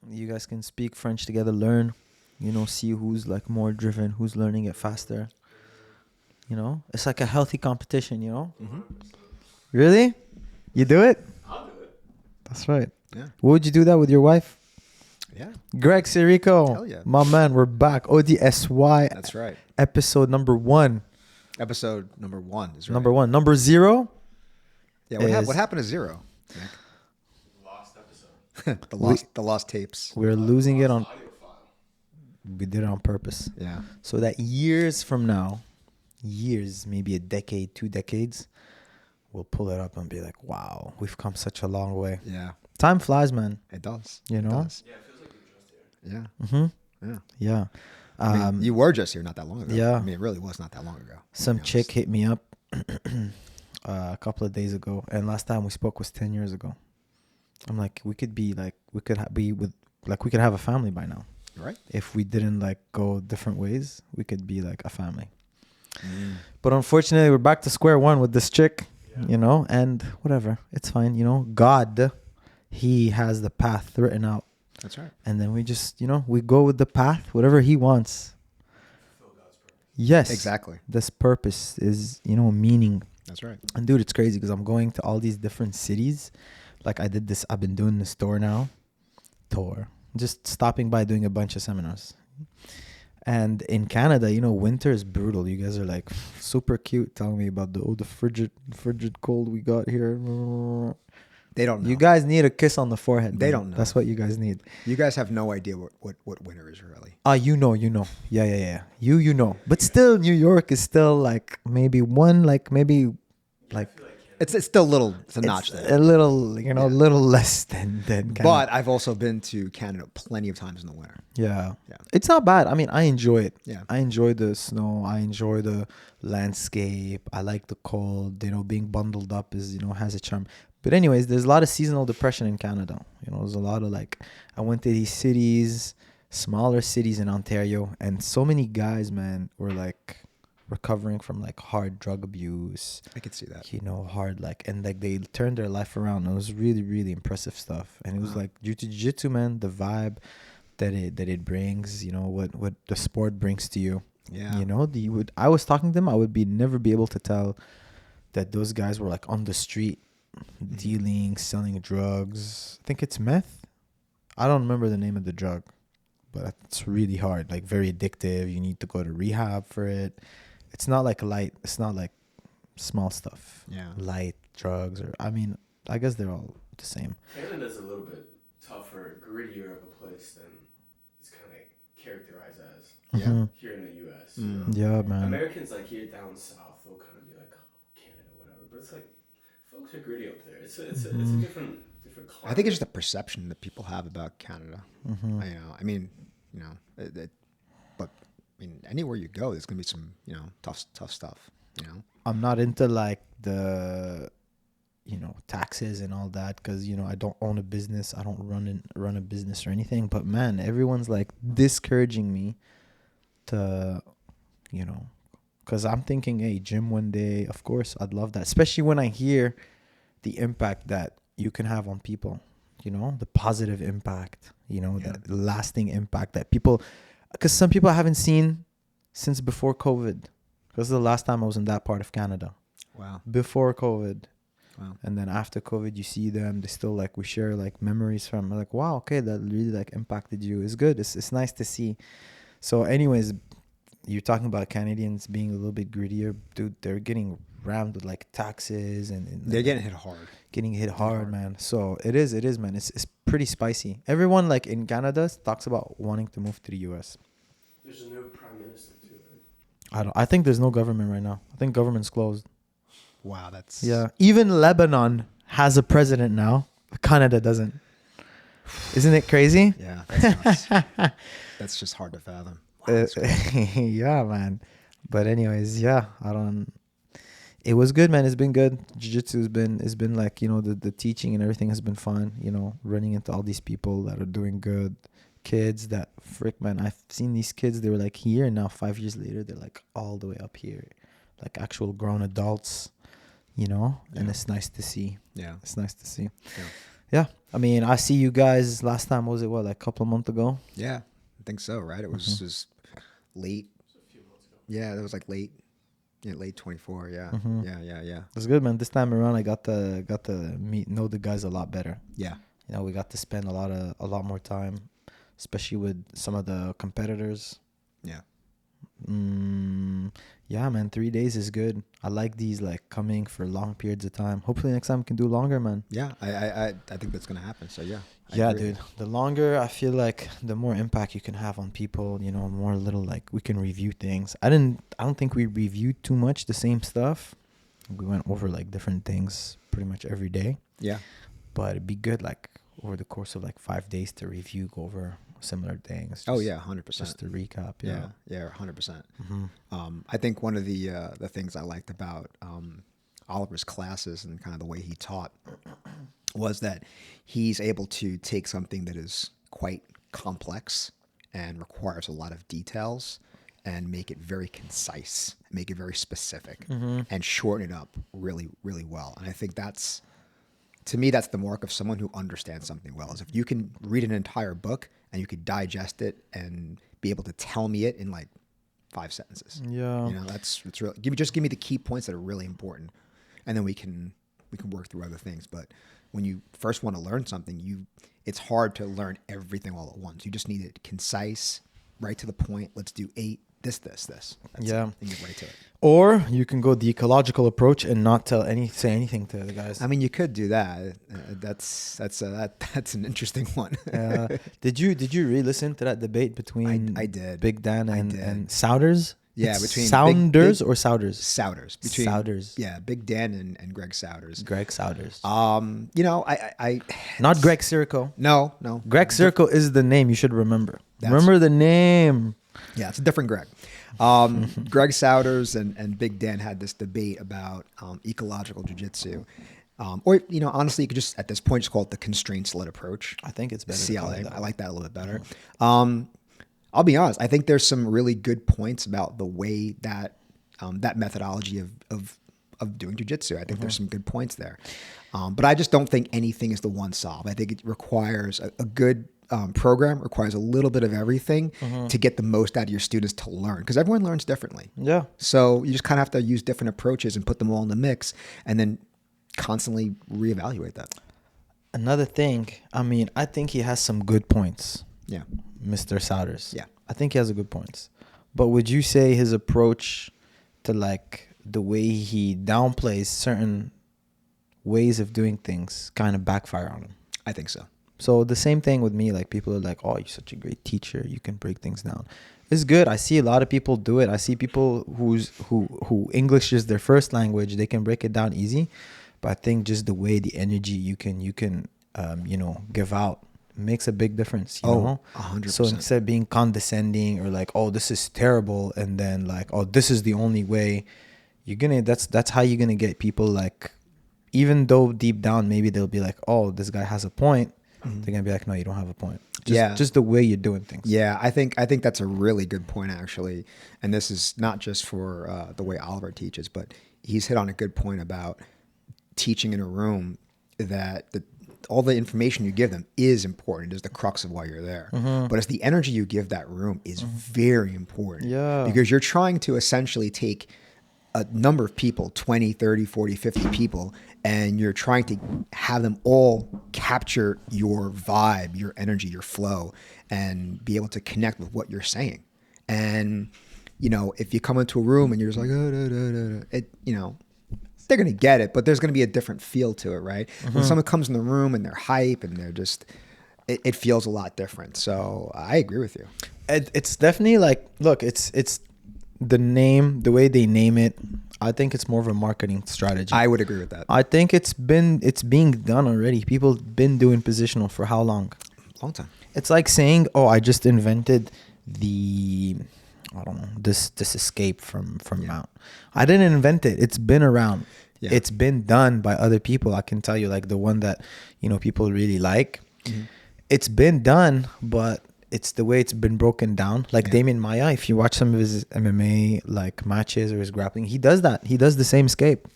You guys can speak French together, learn, see who's like more driven, who's learning it faster. It's like a healthy competition, Mm-hmm. Really? You do it? I'll do it. That's right. Yeah. Would you do that with your wife? Yeah. Greg Sirico. Hell yeah. My man, we're back. ODSY. That's right. Episode number 1. Episode number 1 is right. Number 1. Number 0? Yeah. What happened to 0? Nick? Lost episode. the lost tapes. We're losing it on. Audio file. We did it on purpose. Yeah. So that years from now, maybe a decade, 2 decades, we'll pull it up and be like, wow, we've come such a long way. Yeah. Time flies, man. It does. You know? It does. Yeah, it feels like you're just here. Yeah. Mm-hmm. Yeah. Yeah. I mean, you were just here not that long ago. Yeah. I mean, it really was not that long ago. Some chick hit me up a couple of days ago, and last time we spoke was 10 years ago. I'm like, we could have a family by now. Right. If we didn't like go different ways, we could be like a family. But unfortunately, we're back to square one with this chick, and whatever. It's fine. God, he has the path written out. That's right. And then we just, we go with the path, whatever he wants. Fulfill God's purpose. Yes. Exactly. This purpose is, meaning. That's right. And dude, it's crazy because I'm going to all these different cities. Like I've been doing this tour. Just stopping by doing a bunch of seminars. And in Canada, winter is brutal. You guys are like super cute telling me about the frigid cold we got here. They don't know. You guys need a kiss on the forehead. They man. don't know. That's what you guys need. You guys have no idea what winter is really. You know. Yeah. You know. But still, New York is still like maybe It's still a little, it's a notch there. a little, a little less than Canada. But I've also been to Canada plenty of times in the winter. Yeah. Yeah. It's not bad. I mean, I enjoy it. Yeah. I enjoy the snow. I enjoy the landscape. I like the cold. Being bundled up has a charm. But anyways, there's a lot of seasonal depression in Canada. There's a lot of I went to these cities, smaller cities in Ontario, and so many guys, man, were like recovering from like hard drug abuse. I could see that. Hard and they turned their life around. It was really, really impressive stuff. And it was like due to jiu-jitsu, man, the vibe that it brings, what the sport brings to you. Yeah. I was talking to them, I would never be able to tell that those guys were like on the street dealing, selling drugs. I think it's meth. I don't remember the name of the drug, but it's really hard, like very addictive. You need to go to rehab for it. It's not like it's not like small stuff. Yeah. Light drugs I guess they're all the same. Canada's a little bit tougher, grittier of a place than it's kind of characterized as Mhm. here in the U.S. Yeah, man. Americans like here down south, they'll kind of be like, oh, Canada, whatever. But it's like, folks are gritty up there. It's a different climate. I think it's just the perception that people have about Canada. Mm-hmm. But anywhere you go, there's gonna be some, tough stuff. I'm not into like the, taxes and all that because I don't own a business. I don't run a business or anything. But man, everyone's like discouraging me to, because I'm thinking, hey, gym one day. Of course, I'd love that, especially when I hear the impact that you can have on people. The positive impact. That lasting impact that people. Because some people I haven't seen since before COVID. Because the last time I was in that part of Canada. Wow. Before COVID. Wow. And then after COVID, you see them. They still we share memories from. Like, wow, okay, that really impacted you. It's good. It's nice to see. So, anyways, you're talking about Canadians being a little bit grittier, dude. They're getting rammed with taxes and they're getting hit hard. Getting hit hard, man. So it is, man. It's pretty spicy. Everyone in Canada talks about wanting to move to the US. There's a new prime minister too, right? I think there's no government right now. I think government's closed. Wow, that's Even Lebanon has a president now. Canada doesn't. Isn't it crazy? Yeah, that's nuts. That's just hard to fathom. Wow, yeah, man. But anyways, it was good, man. It's been good. Jiu-Jitsu has been the teaching and everything has been fun, running into all these people that are doing good. Kids that man, I've seen these kids, they were here, and now 5 years later they're all the way up here, actual grown adults, and it's nice to see. Yeah. It's nice to see. Yeah. Yeah. I mean, I see you guys last time. Was it what, like a couple of months ago? Yeah, I think so. Right? It was just late. A few months ago. Yeah, that was like late. Yeah, late 24. Yeah, Mm-hmm. yeah. It's good, man. This time around, I got to know the guys a lot better. Yeah, You know, we got to spend a lot more time, especially with some of the competitors. yeah. Yeah, man. 3 days is good. I like these like coming for long periods of time. Hopefully next time we can do longer, man. Yeah, I think that's gonna happen. So yeah. I Yeah, agree. dude. The longer, I feel like the more impact you can have on people, you know, more little like we can review things. I don't think we reviewed too much the same stuff. We went over like different things pretty much every day. Yeah. But it'd be good like over the course of like 5 days to review, go over similar things. Oh just- yeah, 100%. Just to recap. Yeah, yeah, 100%. Mm-hmm. I think one of the things I liked about Oliver's classes and kind of the way he taught was that he's able to take something that is quite complex and requires a lot of details and make it very concise, make it very specific, and shorten it up really, really well. And I think that's, to me, that's the mark of someone who understands something well. Is if you can read an entire book and you could digest it and be able to tell me it in like 5 sentences. Yeah. You know, that's really give me the key points that are really important, and then we can work through other things. But when you first want to learn something, it's hard to learn everything all at once. You just need it concise, right to the point. Let's do 8, this. That's Yeah. it, and get right to it. Or you can go the ecological approach and not say anything to the guys. I mean, you could do that. That's an interesting one. Did you re-listen to that debate between I did. Big Dan I and did. Souders? Yeah, It's between Sounders Big- or Souders? Souders. Between Souders. Yeah, Big Dan and Greg Souders. Greg Souders. You know, I Not Greg Circo. no. Greg Circo is the name you should remember. That's- Remember the name. Yeah, it's a different Greg. Greg Souders and Big Dan had this debate about ecological jiu-jitsu. Or, you know, honestly, you could just, at this point, just call it the constraint-led approach. I think it's better to call CLA. it that. I like that a little bit better. I'll be honest. I think there's some really good points about the way that that methodology of doing jiu-jitsu. I think there's some good points there. But I just don't think anything is the one solve. I think it requires a good program, requires a little bit of everything to get the most out of your students to learn, because everyone learns differently. Yeah. So you just kind of have to use different approaches and put them all in the mix and then constantly reevaluate that. Another thing, I mean, I think he has some good points, Yeah. Mr. Souders. Yeah. I think he has a good points. But would you say his approach to like the way he downplays certain ways of doing things kind of backfire on him? I think so. So the same thing with me, like people are like, oh, you're such a great teacher, you can break things down. It's good. I see a lot of people do it. I see people who English is their first language, they can break it down easy. But I think just the way, the energy you can you know, give out makes a big difference, you know? 100%. So instead of being condescending or like, oh, this is terrible, and then like, oh, this is the only way, that's how you're gonna get people, like, even though deep down maybe they'll be like, oh, this guy has a point, they're gonna be like, no, you don't have a point. Just the way you're doing things. Yeah, I think that's a really good point, actually. And this is not just for the way Oliver teaches, but he's hit on a good point about teaching in a room that all the information you give them is important, is the crux of why you're there. But it's the energy you give that room is very important. Yeah. Because you're trying to essentially take a number of people, 20, 30, 40, 50 people, and you're trying to have them all capture your vibe, your energy, your flow, and be able to connect with what you're saying. And, you know, if you come into a room and you're just like, it, you know, they're going to get it, but there's going to be a different feel to it, right? When someone comes in the room and they're hype and they're just, it feels a lot different. So I agree with you. It's definitely like, look, it's the name, the way they name it. I think it's more of a marketing strategy. I would agree with that. I think it's being done already. People been doing positional for how long? Long time. It's like saying, oh, I just invented I don't know, this escape from Mount. I didn't invent it. It's been around. Yeah. It's been done by other people. I can tell you, like the one that, you know, people really like. It's been done, but it's the way it's been broken down. Like Damian Maia, if you watch some of his MMA like matches or his grappling, he does that. He does the same escape.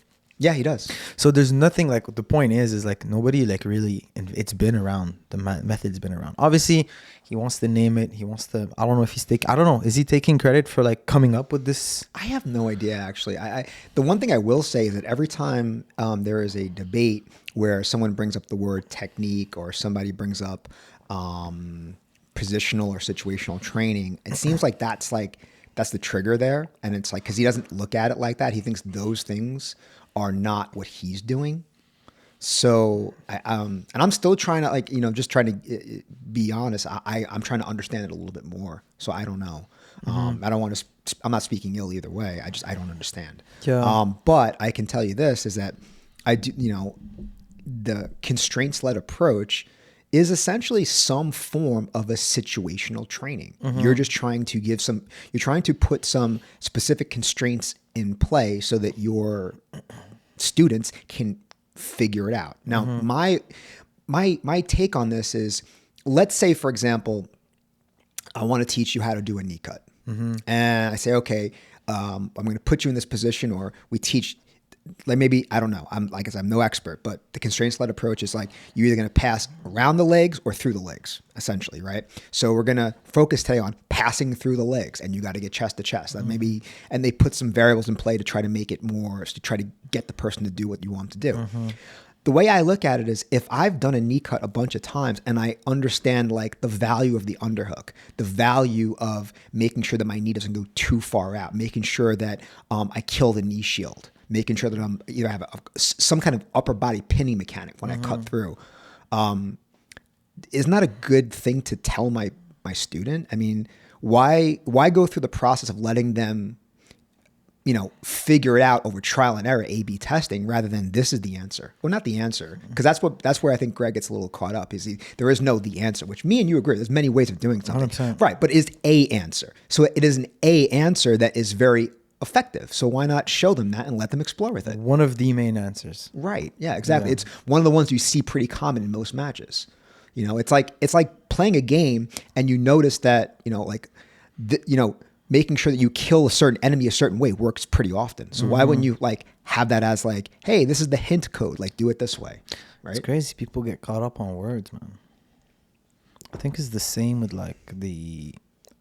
Yeah, he does. So there's nothing like, the point is like nobody like really, and it's been around, the method's been around. Obviously he wants to name it, he wants to, I don't know if he's taking, I don't know, is he taking credit for like coming up with this? I have no idea, actually. The one thing I will say is that every time there is a debate where someone brings up the word technique or somebody brings up positional or situational training, it seems like that's the trigger there. And it's like, because he doesn't look at it like that. He thinks those things are not what he's doing. So, and I'm still trying to like, just trying to be honest. I'm trying to understand it a little bit more. So I don't know. I don't want to, I'm not speaking ill either way. I don't understand. Yeah. But I can tell you this is that I do, the constraints-led approach is essentially some form of a situational training. You're just trying to you're trying to put some specific constraints in play so that your students can figure it out. Now, my take on this is, let's say, for example, I want to teach you how to do a knee cut. And I say, okay, I'm going to put you in this position, or we teach, like, maybe, I don't know. I'm no expert, but the constraints-led approach is like, you're either going to pass around the legs or through the legs, essentially, right? So we're going to focus today on passing through the legs, and you got to get chest to chest. That maybe, and they put some variables in play to try to make it more, to try to get the person to do what you want them to do. The way I look at it is, if I've done a knee cut a bunch of times and I understand like the value of the underhook, the value of making sure that my knee doesn't go too far out, making sure that I kill the knee shield, making sure that I'm either have some kind of upper body pinning mechanic when I cut through, isn't that a good thing to tell my student? I mean, why go through the process of letting them, figure it out over trial and error, A/B testing, rather than this is the answer? Well, not the answer, because that's where I think Greg gets a little caught up. There is no the answer, which me and you agree. There's many ways of doing something, 100%. right? But it is a answer. So it is an A answer that is very effective. So why not show them that and let them explore with it? One of the main answers. Right. Yeah, exactly. Yeah. It's one of the ones you see pretty common in most matches. It's like playing a game and you notice that, making sure that you kill a certain enemy a certain way works pretty often. So why wouldn't you like have that as like, hey, this is the hint code, like do it this way, right? It's crazy. People get caught up on words, man. I think it's the same with like the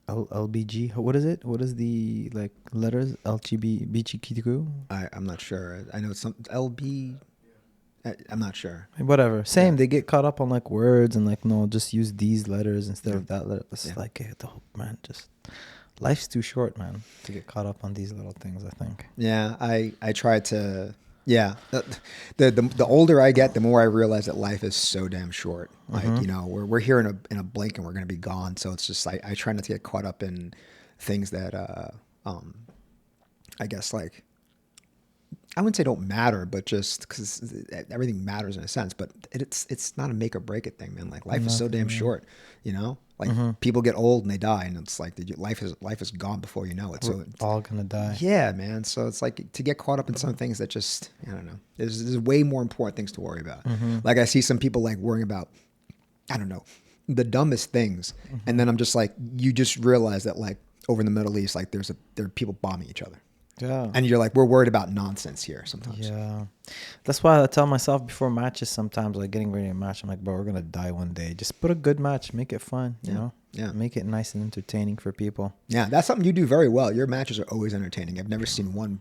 LBG. What is it? What is the like letters? LGBTQ? I'm not sure. I know it's some LB. I'm not sure. Whatever. Same. They get caught up on like words and like, no, just use these letters instead of that letter. It's like, man, just life's too short, man, to get caught up on these little things, I think. Yeah, I try to. Yeah, the older I get, the more I realize that life is so damn short. Like we're here in a blink and we're gonna be gone. So it's just I try not to get caught up in things that I guess like, I wouldn't say don't matter, but just because everything matters in a sense. But it's not a make or break it thing, man. Like life is so damn short, Like people get old and they die, and it's like life is gone before you know it. So We're all gonna die. Yeah, man. So it's like to get caught up in some things that just, I don't know. There's way more important things to worry about. Like I see some people like worrying about, I don't know, the dumbest things, and then I'm just like, you just realize that like over in the Middle East, like there are people bombing each other. Yeah. And you're like, we're worried about nonsense here sometimes. Yeah. That's why I tell myself before matches sometimes, like getting ready to match, I'm like, bro, we're going to die one day. Just put a good match. Make it fun, you know? Yeah. Make it nice and entertaining for people. Yeah, that's something you do very well. Your matches are always entertaining. I've never seen one,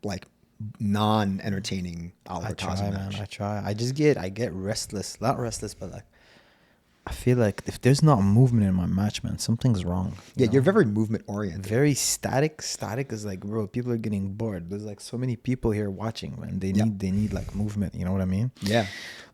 like, non-entertaining Oliver Taza match. Man, I try. I get restless. Not restless, but like, I feel like if there's not movement in my match, man, something's wrong. You're very movement oriented. Very static. Static is like, bro, people are getting bored. There's like so many people here watching, man. They need like movement. You know what I mean? Yeah.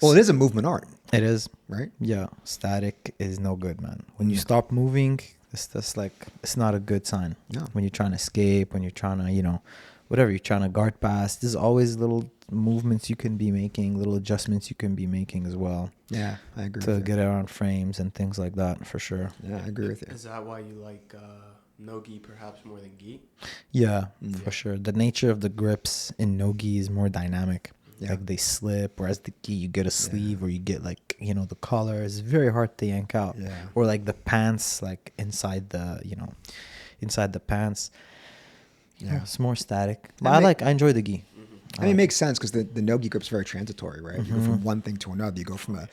Well, it is a movement art. It is. Right? Yeah. Static is no good, man. When you stop moving, it's like, it's not a good sign. No. When you're trying to escape, when you're trying to, whatever, you're trying to guard pass, there's always little movements you can be making, little adjustments you can be making as well. Yeah, I agree. To get around frames and things like that, for sure. Yeah, I agree with you. Is that why you like no-gi perhaps more than gi? Yeah, for sure. The nature of the grips in no-gi is more dynamic. Yeah. Like they slip, whereas the gi, you get a sleeve or you get like, the collar is very hard to yank out. Yeah. Or like the pants, like inside the pants. Yeah, it's more static. But I enjoy the gi. I mean, it makes sense because the no-gi grip is very transitory, right? You go from one thing to another. You go from an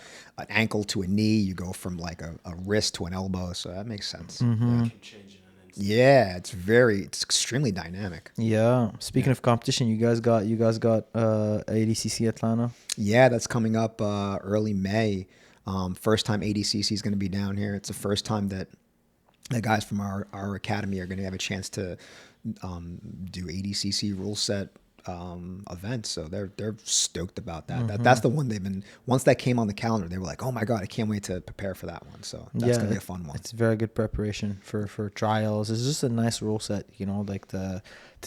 ankle to a knee. You go from like a wrist to an elbow. So that makes sense. Yeah. Keep changing an instant. Yeah, it's extremely dynamic. Yeah. Speaking of competition, you guys got ADCC Atlanta. Yeah, that's coming up early May. First time ADCC is going to be down here. It's the first time that the guys from our academy are going to have a chance to do ADCC rule set events. So they're stoked about that. That's the one they've been. Once that came on the calendar, they were like, "Oh my god, I can't wait to prepare for that one." So that's gonna be a fun one. It's very good preparation for trials. It's just a nice rule set, like to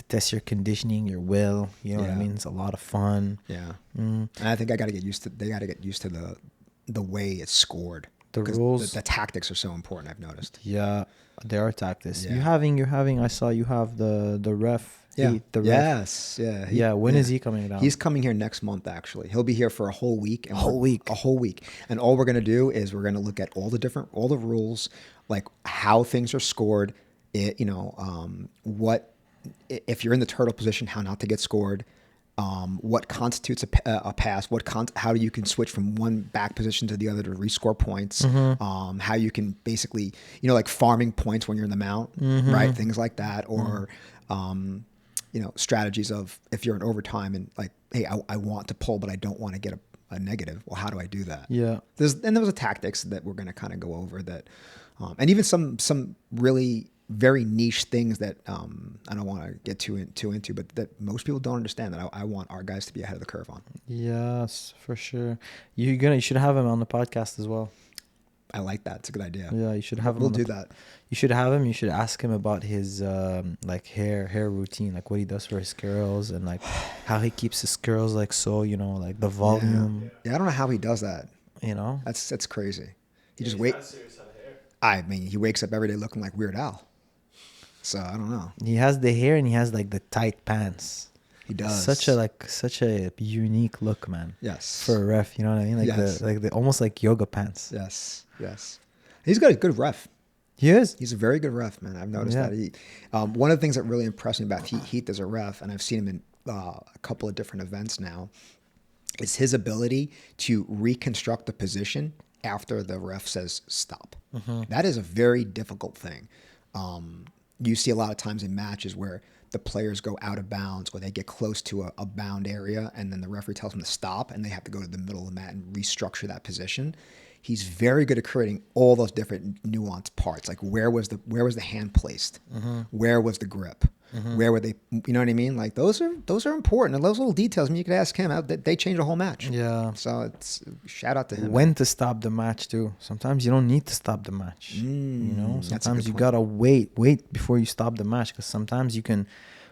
test your conditioning, your will. You know what I mean? It's a lot of fun. Yeah, and I think they got to get used to the way it's scored. The rules, the tactics are so important. I've noticed. Yeah, there are tactics. Yeah. You're having. I saw you have the ref. Yeah. The ref. Yes. Yeah. When is he coming down? He's coming here next month. Actually, he'll be here for a whole week. A whole week. And all we're gonna do is we're gonna look at all the rules, like how things are scored. What if you're in the turtle position, how not to get scored. What constitutes a pass? How you can switch from one back position to the other to rescore points? How you can basically, like farming points when you're in the mount, right? Things like that, or strategies of if you're in overtime and like, hey, I want to pull, but I don't want to get a negative. Well, how do I do that? Yeah. There was a tactics that we're going to kind of go over that, and even some really very niche things that I don't want to get too into, but that most people don't understand that I want our guys to be ahead of the curve on. Yes, for sure. You should have him on the podcast as well. I like that. It's a good idea. Yeah, you should have him. We'll do that. You should have him. You should ask him about his like hair routine, like what he does for his curls and like how he keeps his curls like so, like the volume. Yeah, I don't know how he does that. That's crazy. He just He's not serious on hair. I mean, he wakes up every day looking like Weird Al. So I don't know. He has the hair and he has like the tight pants. He does. Such a unique look, man. Yes. For a ref, you know what I mean? Like yes. the almost like yoga pants. Yes. He's got a good ref. He is. He's a very good ref, man. I've noticed that. He, one of the things that really impressed me about Heath as a ref, and I've seen him in a couple of different events now, is his ability to reconstruct the position after the ref says stop. That is a very difficult thing. You see a lot of times in matches where the players go out of bounds or they get close to a bound area and then the referee tells them to stop and they have to go to the middle of the mat and restructure that position. He's very good at creating all those different nuanced parts. Like where was the hand placed? Where was the grip? Where were they? You know what I mean? Like those are important. And those little details. I mean, you could ask him. They change the whole match. Yeah. So it's shout out to him. When to stop the match too. Sometimes you don't need to stop the match. Sometimes you gotta wait before you stop the match because sometimes you can,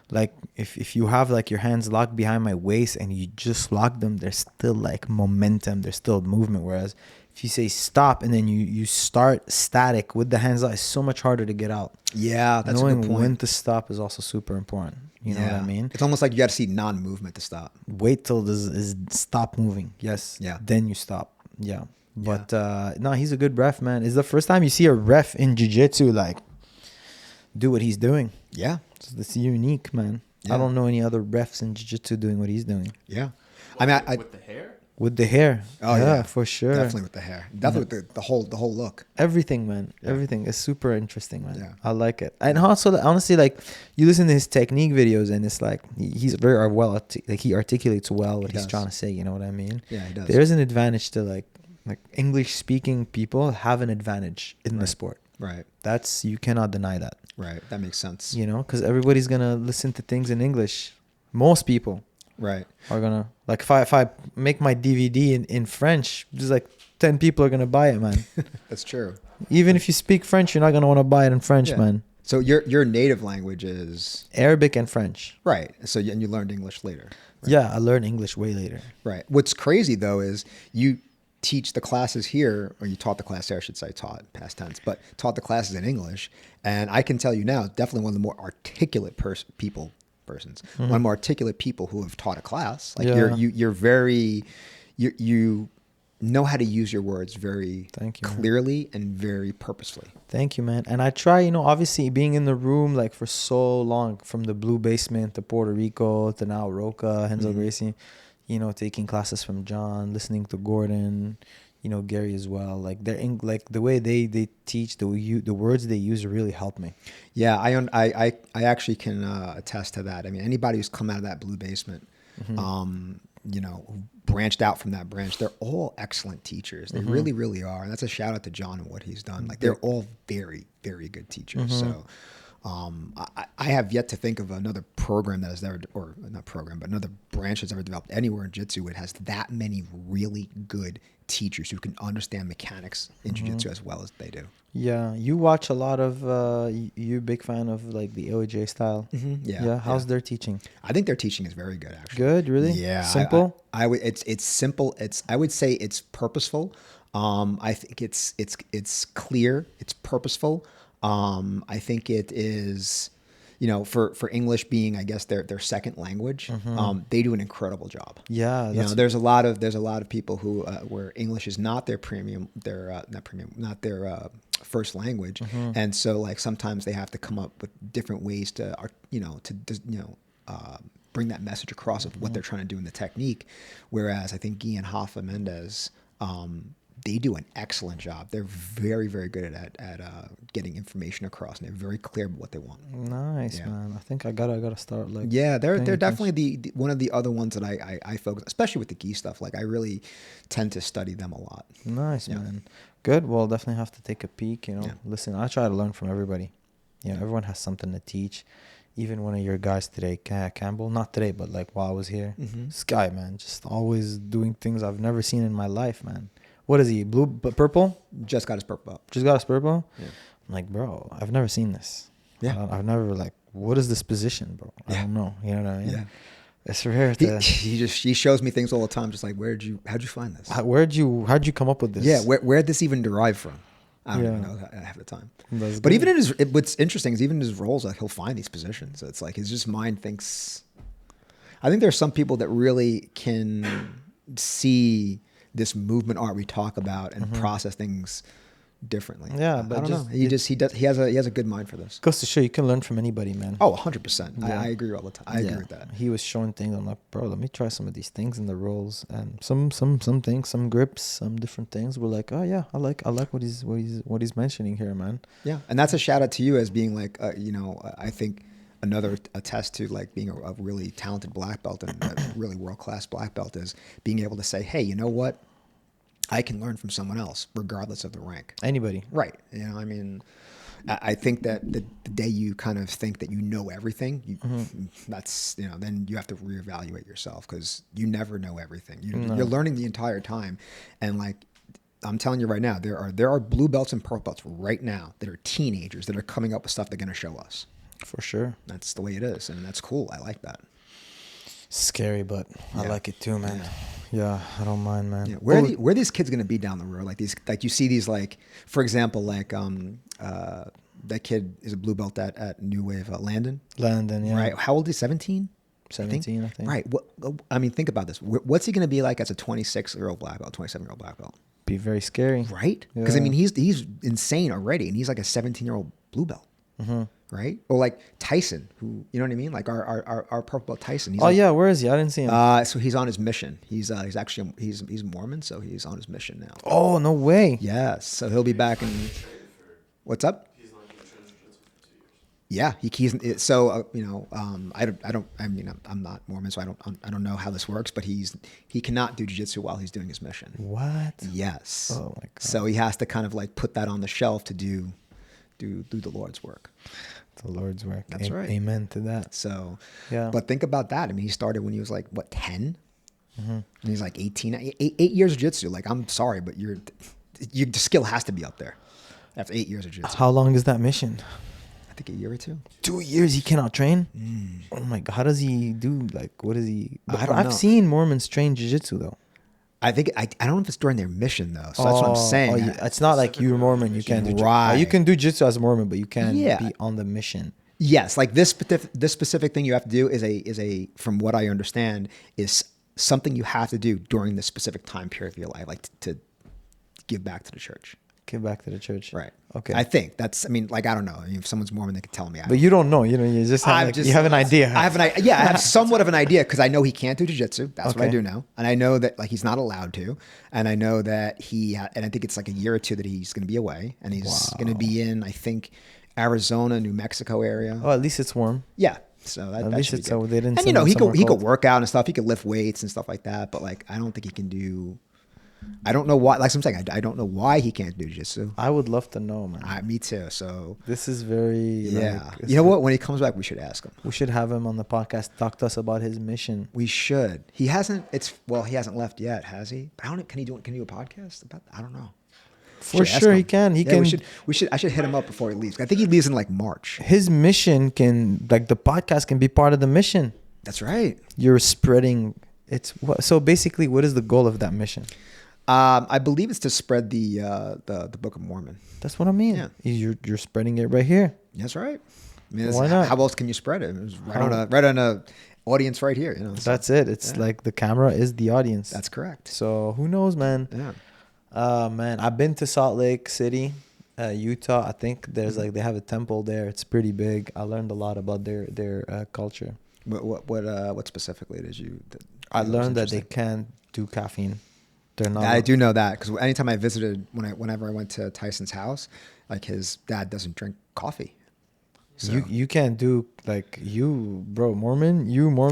like if you have like your hands locked behind my waist and you just lock them, there's still like momentum. There's still movement. Whereas if you say stop and then you start static with the hands out, it's so much harder to get out. Yeah, that's knowing a good point. when to stop is also super important. You know what I mean? It's almost like you got to see non-movement to stop. Wait till this is stop moving. Yes. Yeah. Then you stop. Yeah. But no, he's a good ref, man. It's the first time you see a ref in jiu-jitsu like do what he's doing. Yeah. So that's unique, man. Yeah. I don't know any other refs in jiu-jitsu doing what he's doing. Yeah. What, I mean, with the hair? With the hair. Oh yeah, for sure. Definitely with the hair. Definitely with the whole look. Everything, man. Everything is super interesting, man. Yeah. I like it. And also, honestly, like you listen to his technique videos, and it's like he's very well. Like he articulates well what he's trying to say. You know what I mean? Yeah, he does. There's an advantage to like English speaking people have an advantage in the sport. Right. You cannot deny that. Right. That makes sense. Because everybody's gonna listen to things in English. Most people. Right. Are gonna like if I make my DVD in French, just like 10 people are gonna buy it, man. That's true. Even if you speak French, you're not gonna want to buy it in French, man. So your native language is Arabic and French. Right. So and you learned English later. Right? Yeah, I learned English way later. Right. What's crazy though is you teach the classes here, or you taught the class there, I should say, taught past tense, but taught the classes in English, and I can tell you now, definitely one of the more articulate persons. One of the more articulate people who have taught a class. Like you're very, you know how to use your words very Thank you, man. clearly and very purposefully. Thank you, man. And I try, obviously being in the room like for so long, from the Blue Basement to Puerto Rico to now Roca, Henzo Gracie, taking classes from John, listening to Gordon, Gary as well. Like like the way they teach, the words they use really help me. Yeah, I actually can attest to that. I mean, anybody who's come out of that Blue Basement, who branched out from that branch, they're all excellent teachers. They really, really are. And that's a shout out to John and what he's done. Like, they're all very, very good teachers. So I have yet to think of another program that has ever, or not program, but another branch that's ever developed anywhere in Jiu-Jitsu. It has that many really good teachers who can understand mechanics in Jiu-Jitsu as well as they do. Yeah, you watch a lot of. You a big fan of like the OJ style. Yeah. Yeah. How's their teaching? I think their teaching is very good, actually. Good, really. Yeah. Simple. I would. It's simple. I would say it's purposeful. I think it's clear. It's purposeful. I think it is. For English being, I guess, their second language, they do an incredible job. Yeah, there's a lot of people who where English is not their not their first language, and so like sometimes they have to come up with different ways to bring that message across of what they're trying to do in the technique. Whereas I think Guy and Hoffa Mendez, they do an excellent job. They're very, very good at getting information across, and they're very clear about what they want. Nice, man. I think I gotta start like. Yeah, they're definitely the one of the other ones that I focus, especially with the Gi stuff. Like, I really tend to study them a lot. Nice, man. Good. Well, definitely have to take a peek. Listen, I try to learn from everybody. Everyone has something to teach. Even one of your guys today, Campbell, not today, but like while I was here, this guy, man, just always doing things I've never seen in my life, man. What is he? Blue, purple? Just got his purple up. Just got his purple? Yeah. I'm like, bro, I've never seen this. Yeah. I've never what is this position, bro? I don't know. You know what I mean? Yeah. It's rare. He shows me things all the time, just like, how'd you find this? How'd you come up with this? Yeah. Where'd this even derive from? I don't even know half the time. But even what's interesting is even in his roles, like, he'll find these positions. So it's like his just mind thinks. I think there's some people that really can see this movement art we talk about and process things differently. Yeah, but I don't know. He has a good mind for this. Goes to show you can learn from anybody, man. Oh, 100%. I agree all the time. I agree with that. He was showing things. I'm like, bro, let me try some of these things in the rolls, and some things, some grips, some different things. We're like, oh yeah, I like what he's mentioning here, man. Yeah, and that's a shout out to you as being like, I think another attest to like being a really talented black belt and a really world-class black belt is being able to say, hey, you know what? I can learn from someone else regardless of the rank. Anybody. Right. I mean, I think that the day you kind of think that you know everything, that's, then you have to reevaluate yourself, because you never know everything. You're learning the entire time. And like, I'm telling you right now, there are blue belts and purple belts right now that are teenagers that are coming up with stuff they're going to show us. For sure. That's the way it is. And that's cool. I like that. Scary, but I like it too, man. Yeah, I don't mind, man. Yeah. Where are these kids going to be down the road? Like you see these, like, for example, like that kid is a blue belt at New Wave, Landon. Landon, yeah. Right. How old is he? 17? 17, I think. Right. I mean, think about this. What's he going to be like as a 26-year-old black belt, 27-year-old black belt? Be very scary. Right? Because, I mean, he's insane already, and he's like a 17-year-old blue belt. Right? Or like Tyson, who, you know what I mean? Like our purple belt Tyson. He's where is he? I didn't see him. So he's on his mission. He's actually he's Mormon, so he's on his mission now. Oh, no way. Yes. So he'll be back in. What's up? He's not going to train jiu-jitsu for 2 years. Yeah, so I'm not Mormon, so I don't know how this works, but he cannot do jiu-jitsu while he's doing his mission. What? Yes. Oh my God. So he has to kind of like put that on the shelf to do the Lord's work. The Lord's work. That's right. Amen to that. So, yeah. But think about that. I mean, he started when he was like, what, 10? And he's like 18. 8 years of jiu-jitsu. Like, I'm sorry, but your skill has to be up there. That's 8 years of jiu-jitsu. How long is that mission? I think a year or two. 2 years he cannot train? Oh my God. How does he do? Like, what is he? I don't know. I've seen Mormons train jiu-jitsu though. I think I don't know if it's during their mission though. So that's what I'm saying. It's not like you're Mormon, you can't do right. You can do jiu-jitsu as a Mormon, but you can't be on the mission. Yes, like this specific thing you have to do is a from what I understand is something you have to do during this specific time period of your life, like to give back to the church. Give back to the church. Right. Okay. I think that's. I mean, like I don't know. I mean, if someone's Mormon, they could tell me. But you don't know. You just have you have an idea. I have somewhat of an idea because I know he can't do jiu-jitsu. That's what I Okay. do know, and I know that like he's not allowed to, and I know that and I think it's like a year or two that he's going to be away, and he's going to be in I think Arizona, New Mexico area. Oh, at least it's warm. Yeah. So that least should be it's good. so they didn't And send him he somewhere could cold. work out and stuff. He could lift weights and stuff like that. But like I don't think he can do. I don't know why. Like I'm saying, I don't know why he can't do jiu-jitsu. I would love to know, man. Me too. So This is very yeah. like, You know what? When he comes back, we should ask him. we should have him on the podcast talk to us about his mission. We should. He hasn't. He hasn't left yet, has he? But I don't. Can he do a podcast about? I don't know. For Should ask sure, him. he can. He Yeah, can. We should. I should hit him up before he leaves. I think he leaves in like March. His mission can, like, the podcast can be part of the mission. That's right. You're spreading. So basically, what is the goal of that mission? I believe it's to spread the Book of Mormon. That's what I mean. Yeah. You're spreading it right here. That's right. I mean, Why not? How else can you spread it? It's right on a audience right here. You know. So That's it. It's like the camera is the audience. that's correct. So who knows, man? Yeah. Man, I've been to Salt Lake City, Utah. I think there's like they have a temple there. It's pretty big. I learned a lot about their culture. What specifically did you? I was learned that they interesting? can't do caffeine. They're not. I do know that because anytime I visited, whenever I went to Tyson's house, like his dad doesn't drink coffee. So You can't do like bro, Mormon.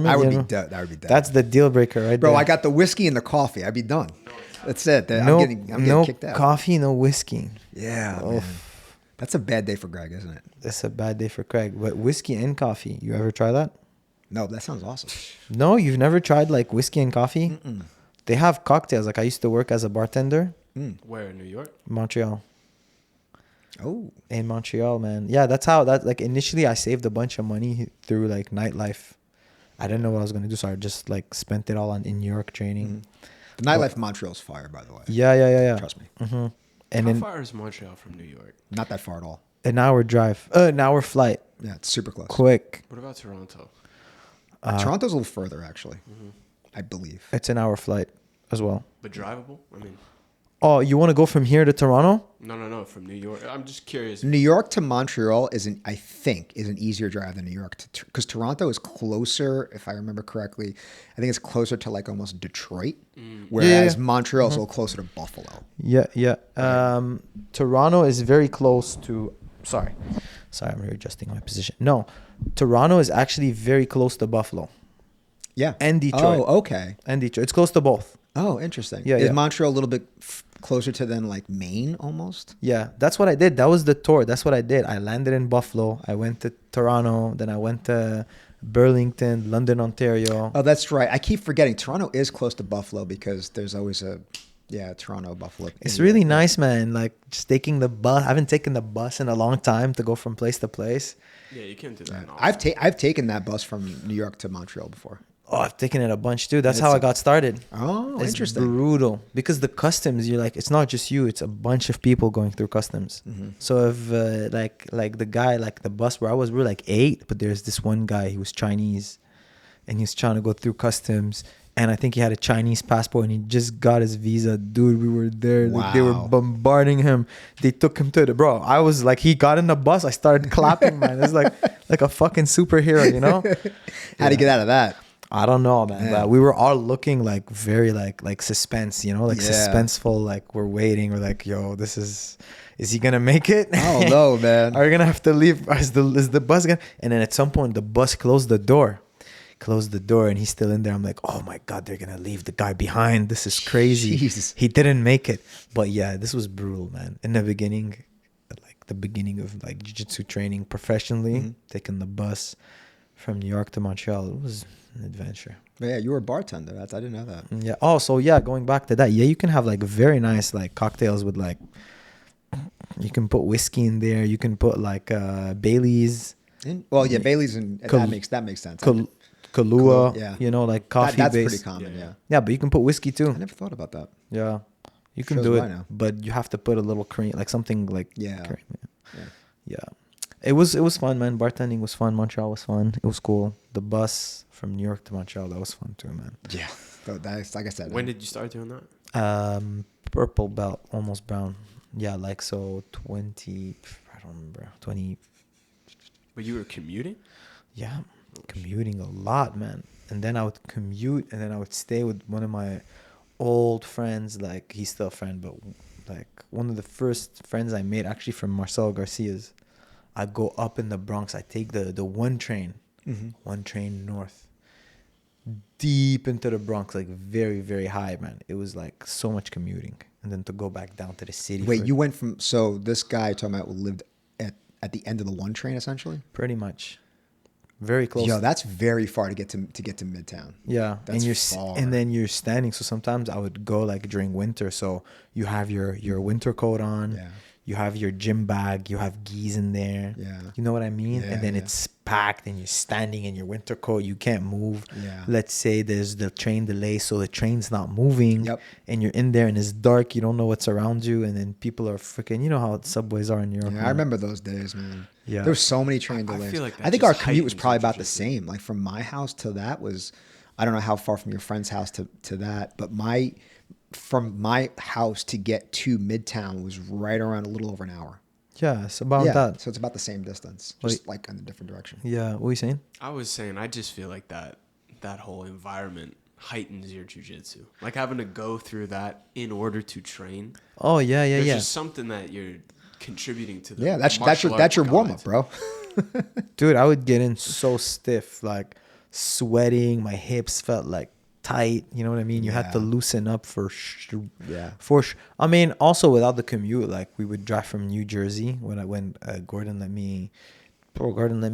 I would you be know? dead. That would be dead. That's the deal breaker, right Bro, there. I got the whiskey and the coffee. I'd be done. That's it. I'm no, getting no kicked out. coffee, no whiskey. Yeah, Oh, man. That's a bad day for Greg, isn't it? That's a bad day for Craig. But whiskey and coffee, you ever try that? No, that sounds awesome. No, you've never tried like whiskey and coffee? Mm-mm. They have cocktails. Like I used to work as a bartender Where in New York? in Montreal. Oh, In Montreal, man. Yeah, that's how like initially I saved a bunch of money through like nightlife. I didn't know what I was gonna do, so I just like spent it all in New York training. the nightlife in Montreal is fire, by the way. Yeah. Trust me, hmm And How then far is Montreal from New York? not that far at all. an hour drive, an hour flight, Yeah, it's super close. quick. What about Toronto? Toronto's a little further, actually. I believe. It's an hour flight as well. But drivable? I mean, Oh, you want to go from here to Toronto? no, from New York. I'm just curious. New York to Montreal is an easier drive than New York to because Toronto is closer, if I remember correctly. I think it's closer to like almost Detroit, whereas Yeah. Montreal is a little closer to Buffalo. Yeah. Toronto is very close to. Sorry, I'm readjusting my position. No, Toronto is actually very close to Buffalo Yeah, and Detroit. Oh, okay. And Detroit. It's close to both. Oh, interesting. Yeah, Is yeah. Montreal a little bit closer to then like Maine almost? Yeah, that's what I did. That was the tour. That's what I did. I landed in Buffalo. I went to Toronto. Then I went to Burlington, London, Ontario. Oh, that's right. I keep forgetting Toronto is close to Buffalo because there's always Toronto, Buffalo. It's really nice, man. Like just taking the bus. I haven't taken the bus in a long time to go from place to place. Yeah, you can't do that. in I've taken that bus from New York to Montreal before. Oh, I've taken it a bunch too. That's And how it's I got started. Oh, It's interesting. brutal because the customs. You're like, it's not just you. It's a bunch of people going through customs. So if like the guy, like the bus where I was, we were like 8, but there's this one guy. He was Chinese, and he's trying to go through customs. And I think he had a Chinese passport, and he just got his visa. Dude, we were there. Like, they were Wow. bombarding him. They took him to the I was like, he got in the bus. I started clapping, man. It's like a fucking superhero, you know? How to get out of that? I don't know, man. Yeah. But we were all looking like very like suspense, you know, like Yeah. suspenseful. Like we're waiting. We're like, yo, is he gonna make it? Oh no, man. Are we gonna have to leave? Is the bus gonna? And then at some point the bus closed the door, and he's still in there. I'm like, oh my god, they're gonna leave the guy behind. This is crazy. Jesus. He didn't make it. But yeah, this was brutal, man. In the beginning, like the beginning of like jiu-jitsu training professionally, taking the bus from New York to Montreal, it was an adventure. But yeah, you were a bartender. I didn't know that. Yeah. Oh, so yeah, going back to that, yeah, you can have like very nice like cocktails with like, you can put whiskey in there. You can put like Bailey's, Bailey's and Kal- that makes sense. Kahlua, yeah. you know, like coffee That's based. pretty common. Yeah. Yeah. Yeah, but you can put whiskey I too. never thought about that. Yeah, you can Shows do why it, now. but you have to put a little cream, like something like Yeah. cream. Yeah. Yeah. It was fun, man. Bartending was fun. Montreal was fun. It was cool. The bus from New York to Montreal, that was fun too, man. Yeah. So that's like I said. When did you start doing that? Purple belt, almost brown. Yeah, like so 20. I don't remember 20. But you were commuting? Yeah, commuting a lot, man. And then I would commute, and then I would stay with one of my old friends. Like he's still a friend, but like one of the first friends I made actually from Marcelo Garcia's. I go up in the Bronx. I take the one train, one train north, deep into the Bronx, like very, very high, man. It was like so much commuting. And then to go back down to the city. Wait, you went from, so this guy you're talking about lived at the end of the one train essentially? Pretty much. Very close. Yo, that's very far to get to Midtown. Yeah, That's and you're far. and then you're standing. So sometimes I would go like during winter. So you have your winter coat on. Yeah. You have your gym bag. You have gis in there. Yeah. You know what I mean? Yeah, And then yeah. it's packed, and you're standing in your winter coat. You can't move. Yeah. Let's say there's the train delay, so the train's not moving. Yep. And you're in there, and it's dark. You don't know what's around you, and then people are freaking. You know how subways are in Europe. Yeah, I remember those days, man. Yeah. There were so many train I delays. feel like that I think our just commute was heightens probably your about the jujitsu. same. Like from my house to that was, I don't know how far from your friend's house to that, but from my house to get to Midtown was right around a little over an hour. Yeah, it's about Yeah, that. so it's about the same distance, just like in a different direction. Yeah, what are you saying? I was saying, I just feel like that whole environment heightens your jujitsu. Like having to go through that in order to train. Oh yeah, yeah, There's yeah. just something that you're contributing to the Yeah, that's martial your arts warm up, guides. bro. Dude, I would get in so stiff, like sweating. My hips felt like tight. You know what I mean? You had to Yeah. loosen up for sure. Yeah. I mean, also without the commute, like we would drive from New Jersey when Gordon let me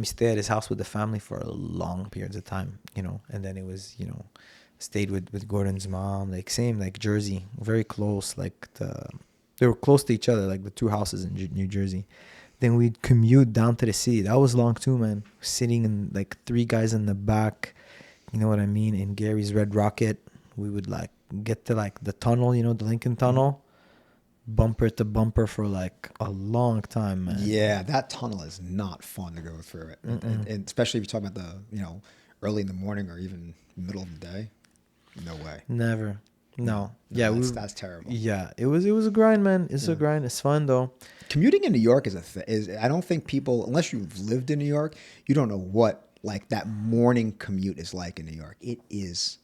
stay at his house with the family for long periods of time. You know, and then it was stayed with Gordon's mom, like same like Jersey, very close. Like they were close to each other, like the two houses in New Jersey. Then we'd commute down to the city. That was long too, man. Sitting in like three guys in the back, you know what I mean? In Gary's Red Rocket, we would like get to like the tunnel, the Lincoln Tunnel, bumper to bumper for like a long time, man. Yeah, that tunnel is not fun to go through it, and especially if you're talking about the early in the morning or even middle of the day. No way. Never. No. Yeah, that's terrible. Yeah, it was a grind, man. It's a grind. It's fun though. Commuting in New York is I don't think people, unless you've lived in New York, you don't know what like that morning commute is like in New York. It is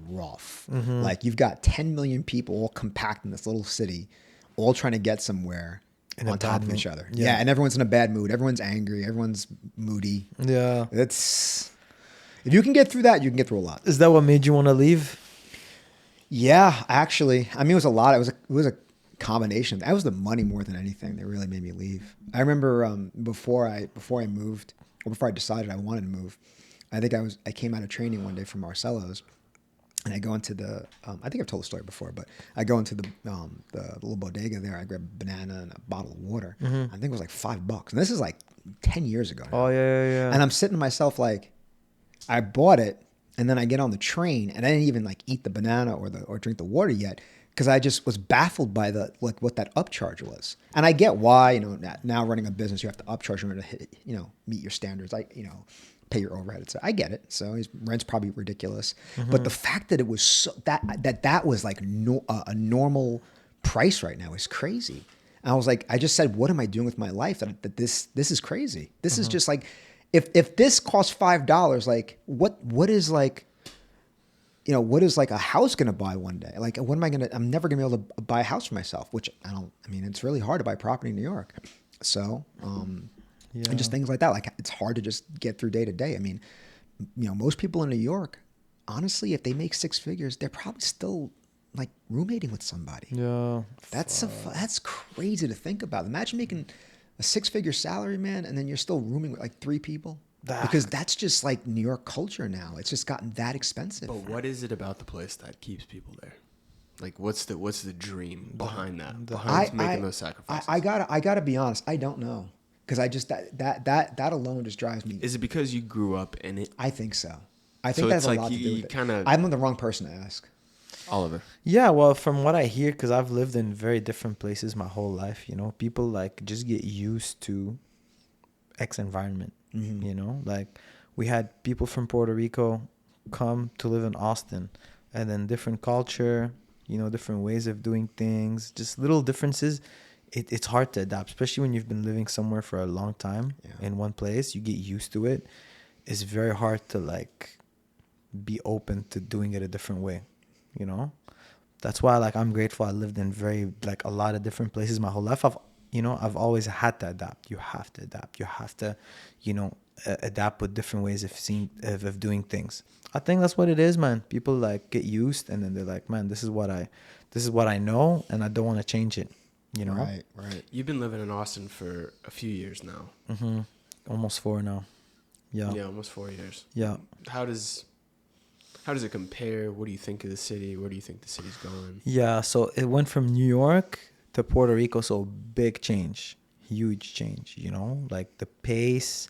rough. Like you've got 10 million people all compact in this little city, all trying to get somewhere In a on top bad of each mood. other. Yeah. Yeah, and everyone's in a bad mood. Everyone's angry. Everyone's moody. Yeah. If you can get through that, you can get through a lot. Is that what made you want to leave? Yeah, actually, I mean, it was a lot. It was a combination. That was the money more than anything that really made me leave. I remember before I moved, or before I decided I wanted to move, I think I came out of training one day from Marcelo's, and I go into the I think I've told the story before, but I go into the little bodega there. I grab a banana and a bottle of water. I think it was like $5, and this is like 10 years ago now. Oh yeah. And I'm sitting to myself like, I bought it, and then I get on the train, and I didn't even like eat the banana or drink the water yet, because I just was baffled by what that upcharge was. And I get why, now running a business, you have to upcharge in order to hit, meet your standards. Pay your overhead. I get it. So his rent's probably ridiculous, but the fact that it was so, that was like a normal price right now is crazy. And I was like, I just said, what am I doing with my life? That this is crazy. This is just like, if this costs $5, like what is like, what is like a house going to buy one day? Like, what am I going to, I'm never going to be able to buy a house for myself, which it's really hard to buy property in New York. So, and just things like that. Like it's hard to just get through day to day. I mean, most people in New York, honestly, if they make six figures, they're probably still like roommating with somebody. Yeah. That's crazy to think about. Imagine making a 6-figure salary, man, and then you're still rooming with like 3 people. Because that's just like New York culture now. It's just gotten that expensive. But what is it about the place that keeps people there? Like, what's the dream behind that? Behind making those sacrifices? I gotta be honest. I don't know, because I just that alone just drives me. Is it because you grew up in it, I think so. I think So that has it's a like lot to do you with it. kinda- I'm the wrong person to ask. Oliver? Yeah, well, from what I hear, because I've lived in very different places my whole life, people like just get used to X environment. Like we had people from Puerto Rico come to live in Austin, and then different culture, you know, different ways of doing things, just little differences. It's hard to adapt, especially when you've been living somewhere for a long time in one place. You get used to it. It's very hard to like be open to doing it a different way, you know. That's why like I'm grateful I lived in very like a lot of different places my whole life. I've always had to adapt. You have to adapt. You have to, you know, adapt with different ways of doing things. I think that's what it is, man. People like get used, and then they're like, man, this is what I know, and I don't want to change it. You know, Right. You've been living in Austin for a few years now. Mm-hmm. Almost 4 now. Yeah. Yeah, almost 4 years. Yeah. How does it compare? What do you think of the city? Where do you think the city's going? Yeah. So it went from New York to Puerto Rico. So big change, huge change. You know, like the pace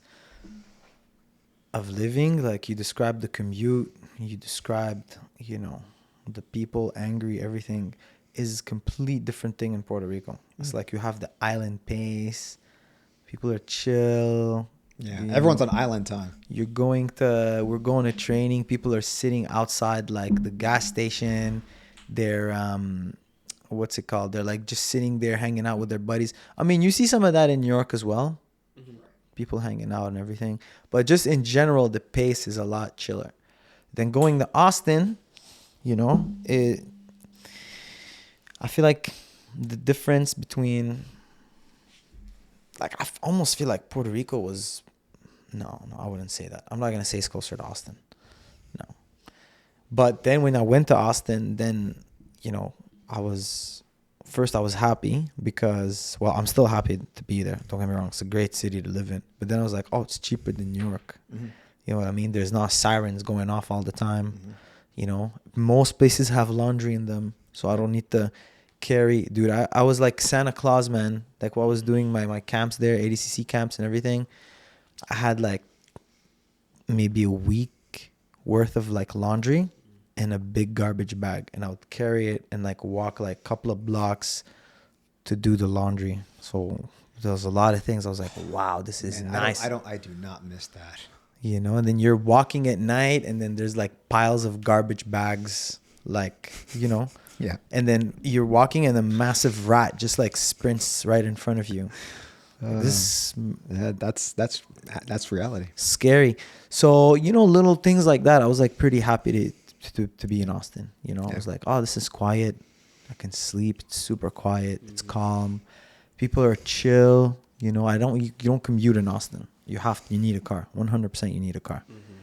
of living. Like you described the commute. You described, you know, the people angry. Everything is complete different thing in Puerto Rico. It's like you have the island pace. People are chill. Yeah, everyone's on island time. We're going to training. People are sitting outside like the gas station. They're what's it called? They're like just sitting there hanging out with their buddies. I mean, you see some of that in New York as well. Mm-hmm. People hanging out and everything. But just in general, the pace is a lot chiller. Then going to Austin, you know, I feel like the difference between, like, I almost feel like Puerto Rico was, no, I wouldn't say that. I'm not going to say it's closer to Austin. No. But then when I went to Austin, then, you know, I was happy because, well, I'm still happy to be there. Don't get me wrong. It's a great city to live in. But then I was like, oh, it's cheaper than New York. Mm-hmm. You know what I mean? There's not sirens going off all the time. Mm-hmm. You know, most places have laundry in them. So I don't need to carry, dude. I was like Santa Claus, man. Like while I was doing my camps there, ADCC camps and everything, I had like maybe a week worth of like laundry in a big garbage bag, and I would carry it and like walk like a couple of blocks to do the laundry. So there was a lot of things. I was like, wow, this is nice. I do not miss that. You know, and then you're walking at night, and then there's like piles of garbage bags, like, you know. Yeah. And then you're walking, and a massive rat just like sprints right in front of you. That's reality. Scary. So, you know, little things like that. I was like pretty happy to be in Austin. You know, I was like, oh, this is quiet. I can sleep. It's super quiet. It's calm. People are chill. You know, you don't commute in Austin. You need a car. 100% you need a car. Mm-hmm.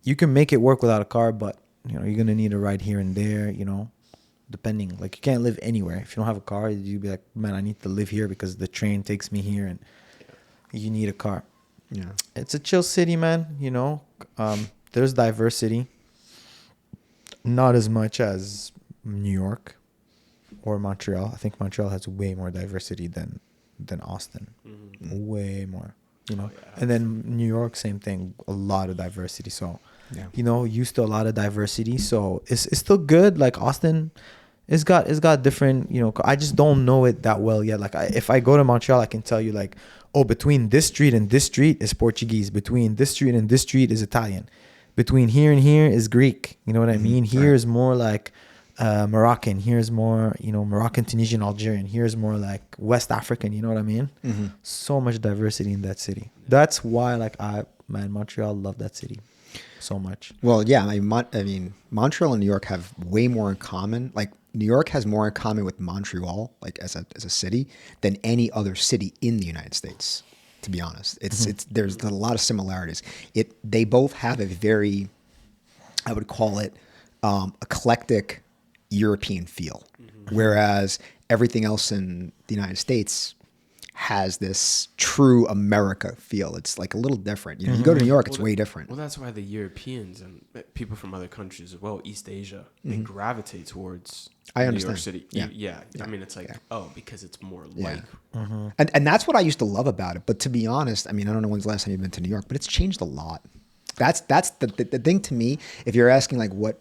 You can make it work without a car, but, you know, you're going to need a ride here and there, you know, depending. Like, you can't live anywhere. If you don't have a car, you'd be like, man, I need to live here because the train takes me here, and you need a car. Yeah. It's a chill city, man, you know. There's diversity. Not as much as New York or Montreal. I think Montreal has way more diversity than Austin. Mm-hmm. Way more. You know, and then New York, same thing, a lot of diversity. So, you know, used to a lot of diversity. So it's still good. Like Austin, it's got different, you know, I just don't know it that well yet. Like if I go to Montreal, I can tell you like, oh, between this street and this street is Portuguese. Between this street and this street is Italian. Between here and here is Greek. You know what I mean? Here is more like Moroccan. Here's more, you know, Moroccan, Tunisian, Algerian. Here's more like West African. You know what I mean? Mm-hmm. So much diversity in that city. That's why, like, Montreal, love that city so much. Well, yeah, I mean, Montreal and New York have way more in common. Like, New York has more in common with Montreal, like as a city, than any other city in the United States. To be honest, there's a lot of similarities. They both have a very, I would call it, eclectic European feel, whereas everything else in the United States has this true America feel. It's like a little different. You know, you go to New York, it's way different. Well, that's why the Europeans and people from other countries as well, East Asia, they gravitate towards New York City. Yeah. I mean, it's like, because it's more like. And that's what I used to love about it. But to be honest, I mean, I don't know when's the last time you've been to New York, but it's changed a lot. That's the thing to me. If you're asking like what,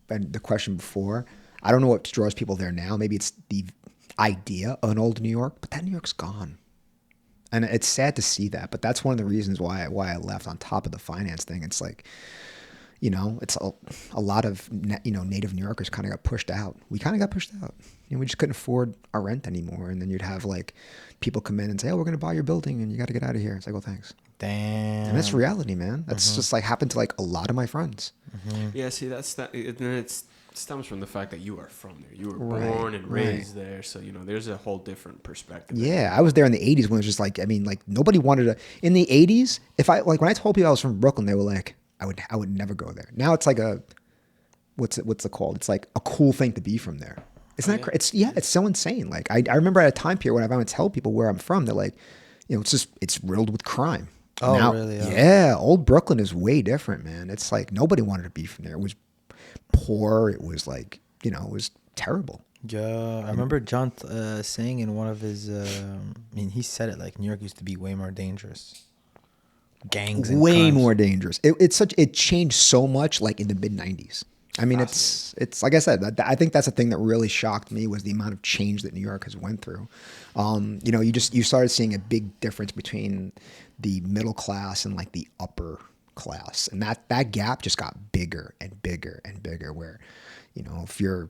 and the question before, I don't know what draws people there now. Maybe it's the idea of an old New York, but that New York's gone. And it's sad to see that, but that's one of the reasons why I left, on top of the finance thing. It's like, you know, it's a lot of, you know, native New Yorkers kind of got pushed out. We kind of got pushed out. You know, we just couldn't afford our rent anymore. And then you'd have like people come in and say, oh, we're going to buy your building and you got to get out of here. It's like, well, thanks. Damn. And that's reality, man. That's just like happened to like a lot of my friends. Yeah, see, that's that. And then it stems from the fact that you are from there. You were born and raised there. So, you know, there's a whole different perspective. Yeah, I was there in the 80s when it was just like, I mean, like nobody wanted to, in the 80s, if I, like when I told people I was from Brooklyn, they were like, I would never go there. Now it's like what's it called? It's like a cool thing to be from there. It's not, it's so insane. Like I remember at a time period when I would tell people where I'm from, they're like, you know, it's riddled with crime. Oh, now, really? Yeah, old Brooklyn is way different, man. It's like nobody wanted to be from there. It was poor. It was like, you know, it was terrible. Yeah, I remember John saying in one of his, I mean, he said it like New York used to be way more dangerous. Gangs and way crimes. more dangerous. It changed so much like in the mid 90s. I mean, it's like I said, I think that's the thing that really shocked me was the amount of change that New York has went through. You know, you started seeing a big difference between the middle class and like the upper class. And that gap just got bigger and bigger and bigger where, you know, if you're,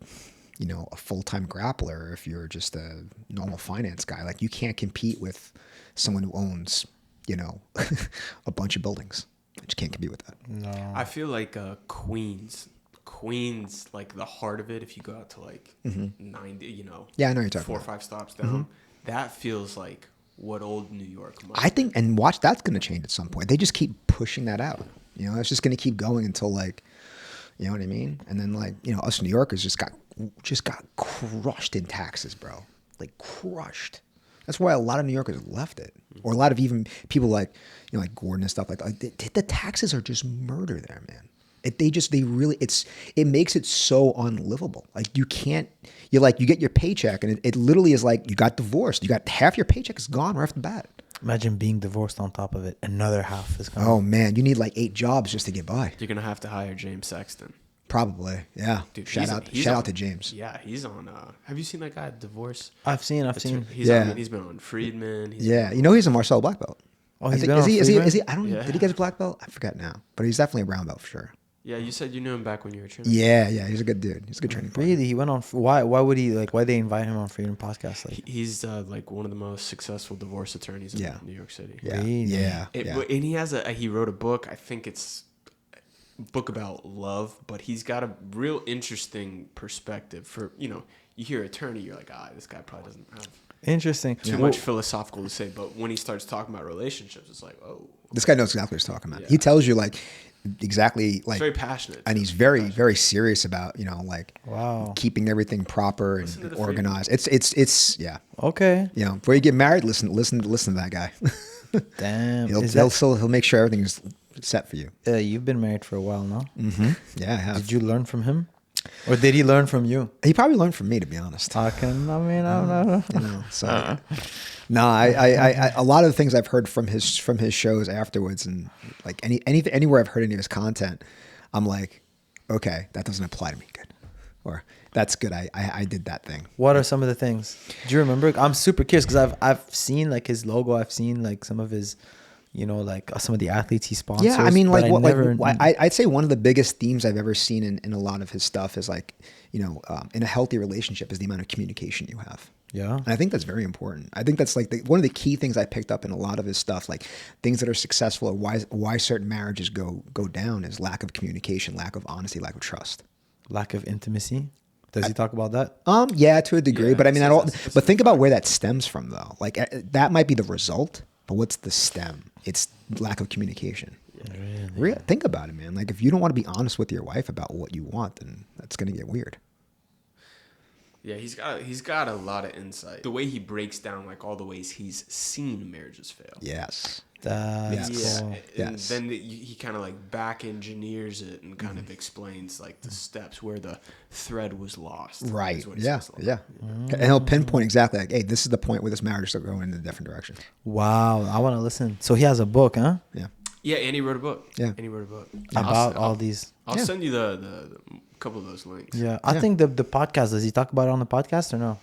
you know, a full-time grappler, if you're just a normal finance guy, like you can't compete with someone who owns, you know, a bunch of buildings. I just can't compete with that. No. I feel like Queens, like the heart of it, if you go out to like 90, you know, yeah, I know you're talking 4 or about. 5 stops down, that feels like what old New York might I think, and watch, that's going to change at some point. They just keep pushing that out. You know, it's just going to keep going until like, you know what I mean? And then like, you know, us New Yorkers just got crushed in taxes, bro. Like crushed. That's why a lot of New Yorkers left it. Or a lot of even people like, you know, like Gordon and stuff like the taxes are just murder there, man. It makes it so unlivable. Like you get your paycheck and it literally is like you got divorced. You got half your paycheck is gone right off the bat. Imagine being divorced on top of it. Another half is coming. Oh man, you need like 8 jobs just to get by. You're gonna have to hire James Sexton. Probably, yeah. Dude, shout out to James. Yeah, he's on. Have you seen that guy Divorce? I've seen. He's on, he's been on Friedman. You know he's a Marcel black belt. Oh, is he? I don't. Yeah. Did he get his black belt? I forget now, but he's definitely a brown belt for sure. Yeah, you said you knew him back when you were training. Yeah, he's a good dude. He's a good training partner. Really, he went on. Why would he like? Why they invite him on Freedom Podcast? Like he's like one of the most successful divorce attorneys in New York City. Yeah, really? And he wrote a book. I think it's a book about love, but he's got a real interesting perspective for, you know, you hear attorney, you're like, this guy probably doesn't have interesting too much philosophical to say, but when he starts talking about relationships, it's like, oh, this guy knows exactly what he's talking about. Yeah. He tells you like exactly, like he's very passionate, and he's very very serious about, you know, like keeping everything proper and organized. It's yeah, okay, you know, before you get married, listen to that guy. Damn, he'll make sure everything's set for you. You've been married for a while now. Mm-hmm. Yeah, I have. Did you learn from him, or did he learn from you? He probably learned from me, to be honest. I don't know. You know, so no, I a lot of the things I've heard from his shows afterwards, and like anywhere I've heard any of his content, I'm like, okay, that doesn't apply to me. Good, or that's good. I did that thing. What are some of the things? Do you remember? I'm super curious because I've seen like his logo. I've seen like some of his, you know, like some of the athletes he sponsors. Yeah, I mean, I'd say one of the biggest themes I've ever seen in a lot of his stuff is like, you know, in a healthy relationship is the amount of communication you have. Yeah. And I think that's very important. I think that's like one of the key things I picked up in a lot of his stuff, like things that are successful or why certain marriages go down is lack of communication, lack of honesty, lack of trust. Lack of intimacy. Does he talk about that? Yeah, to a degree, but I mean, but think about where that stems from though. Like that might be the result, but what's the stem? It's lack of communication. Yeah. Really? Think about it, man. Like if you don't want to be honest with your wife about what you want, then that's going to get weird. Yeah, he's got a lot of insight. The way he breaks down like all the ways he's seen marriages fail. Yes. That's cool. And then he kind of like back engineers it and kind of explains like the steps where the thread was lost. Right. Yeah. And he'll pinpoint exactly like, hey, this is the point where this marriage is going in a different direction. Wow. I want to listen. So he has a book, huh? Yeah. Yeah, and he wrote a book. Yeah. And he wrote a book. About all these. I'll send you the couple of those links. Yeah. I think the podcast, does he talk about it on the podcast or no?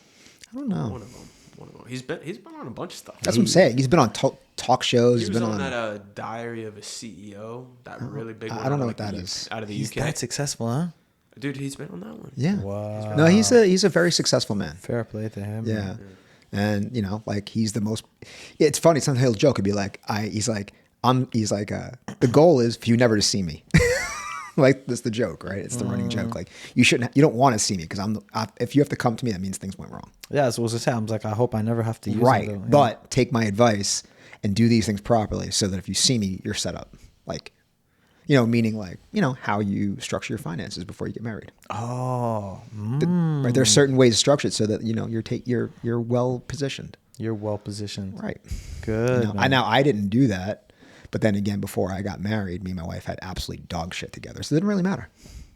I don't know. One of them. one of them. He's been on a bunch of stuff. That's what I'm saying. He's been on talk shows. He He's was been on on that Diary of a CEO, that really big one. I don't know out what of, that the is. Out of the He's UK. that successful, huh? Dude, he's been on that one. Yeah. Wow. No, he's a very successful man. Fair play to him. Yeah. And like he's the most. It's funny. Sometimes he'll joke and be like, He's like, the goal is for you never to see me. Like that's the joke, right? It's the running joke. Like you don't want to see me because if you have to come to me, that means things went wrong. Yeah, so I was gonna say, I was like, I hope I never have to use Right. it. Though, But take my advice and do these things properly so that if you see me, you're set up. Like, meaning like, how you structure your finances before you get married. Oh, Right. There are certain ways to structure it so that, you're well positioned. you're well positioned. Right. Good. man. I didn't do that. But then again, before I got married, me and my wife had absolutely dog shit together. So it didn't really matter.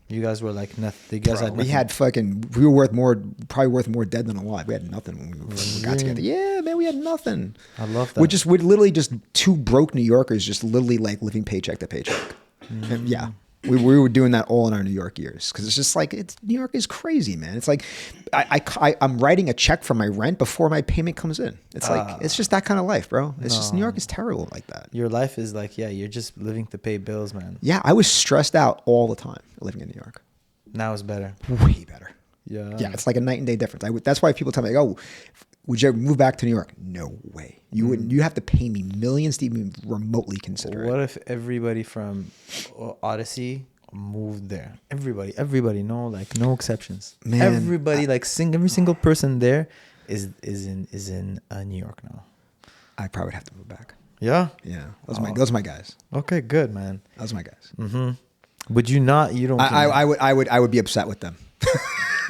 You guys were like nothing. You guys Bro, had nothing. we were probably worth more dead than alive. We had nothing when we got together. Yeah, man, we had nothing. I love that. We're literally just two broke New Yorkers, just literally like living paycheck to paycheck. And yeah, we were doing that all in our New York years because it's just like New York is crazy, man. It's like I'm writing a check for my rent before my payment comes in. It's like it's just that kind of life, bro. It's just New York is terrible like that. Your life is like, yeah, you're just living to pay bills, man. Yeah, I was stressed out all the time living in New York. Now it's better. Way better. Yeah. Yeah, it's like a night and day difference. That's why people tell me, "Oh, would you ever move back to New York?" No way. You wouldn't. You have to pay me millions to even remotely consider it. What if everybody from Odyssey moved there? Everybody, no exceptions. Man, everybody, every single person there is in New York now. I probably would have to move back. Yeah. Yeah, those are my guys. Okay, good, man. Those are my guys. Mm-hmm. Would you not? You don't. I would be upset with them.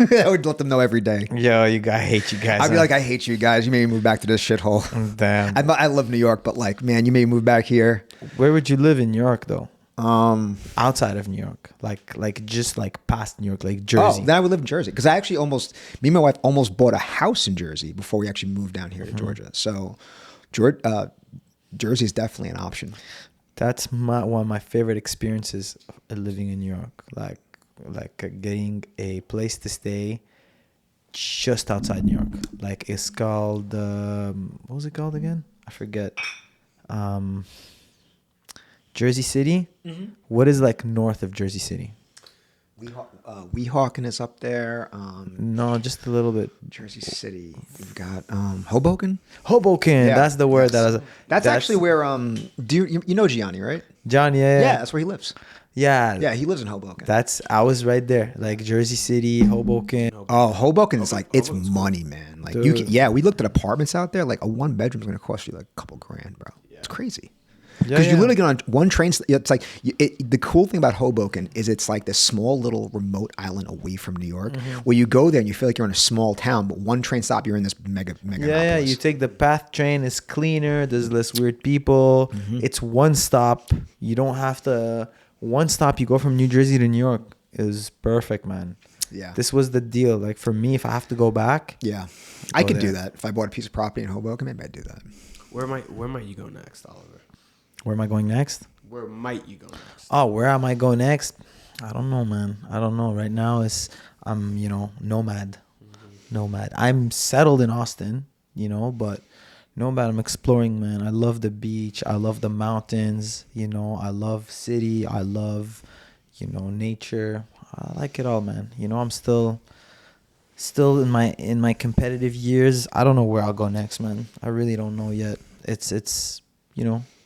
I would let them know every day. Yo, I hate you guys. I'd be like, I hate you guys. You made me move back to this shithole. Damn. I love New York, but like, man, you made me move back here. Where would you live in New York though? Outside of New York, like just like past New York, like Jersey. Oh, then I would live in Jersey because me and my wife almost bought a house in Jersey before we actually moved down here to Georgia. So, Jersey is definitely an option. That's one of my favorite experiences of living in New York. Like getting a place to stay just outside New York. Like it's called what was it called again? I forget. Jersey City. Mm-hmm. What is like north of Jersey City? Weehawken is up there. No, just a little bit. Jersey City. You've got Hoboken. Hoboken. Yeah, that's the word that's actually where you know Gianni, right? John, yeah. Yeah, that's where he lives. Yeah. Yeah, he lives in Hoboken. I was right there. Like Jersey City, Hoboken. Oh, Hoboken is like it's money, man. Like we looked at apartments out there. Like a 1 bedroom is going to cost you like a couple grand, bro. Yeah. It's crazy. Because you literally get on one train. It's like the cool thing about Hoboken is it's like this small little remote island away from New York, where you go there and you feel like you're in a small town, but one train stop, you're in this mega. Yeah. You take the PATH train. It's cleaner. There's less weird people. Mm-hmm. It's one stop. You don't have to. One stop. You go from New Jersey to New York is perfect, man. Yeah. This was the deal. Like for me, if I have to go back. Yeah, I could do that. If I bought a piece of property in Hoboken, maybe I'd do that. Where might you go next, Oliver? Where am I going next? Where might you go next? Oh, where am I going next? I don't know, man. I don't know. Right now I'm nomad. Mm-hmm. Nomad. I'm settled in Austin, but nomad. I'm exploring, man. I love the beach. I love the mountains. I love city. I love, nature. I like it all, man. I'm still in my competitive years. I don't know where I'll go next, man. I really don't know yet. It's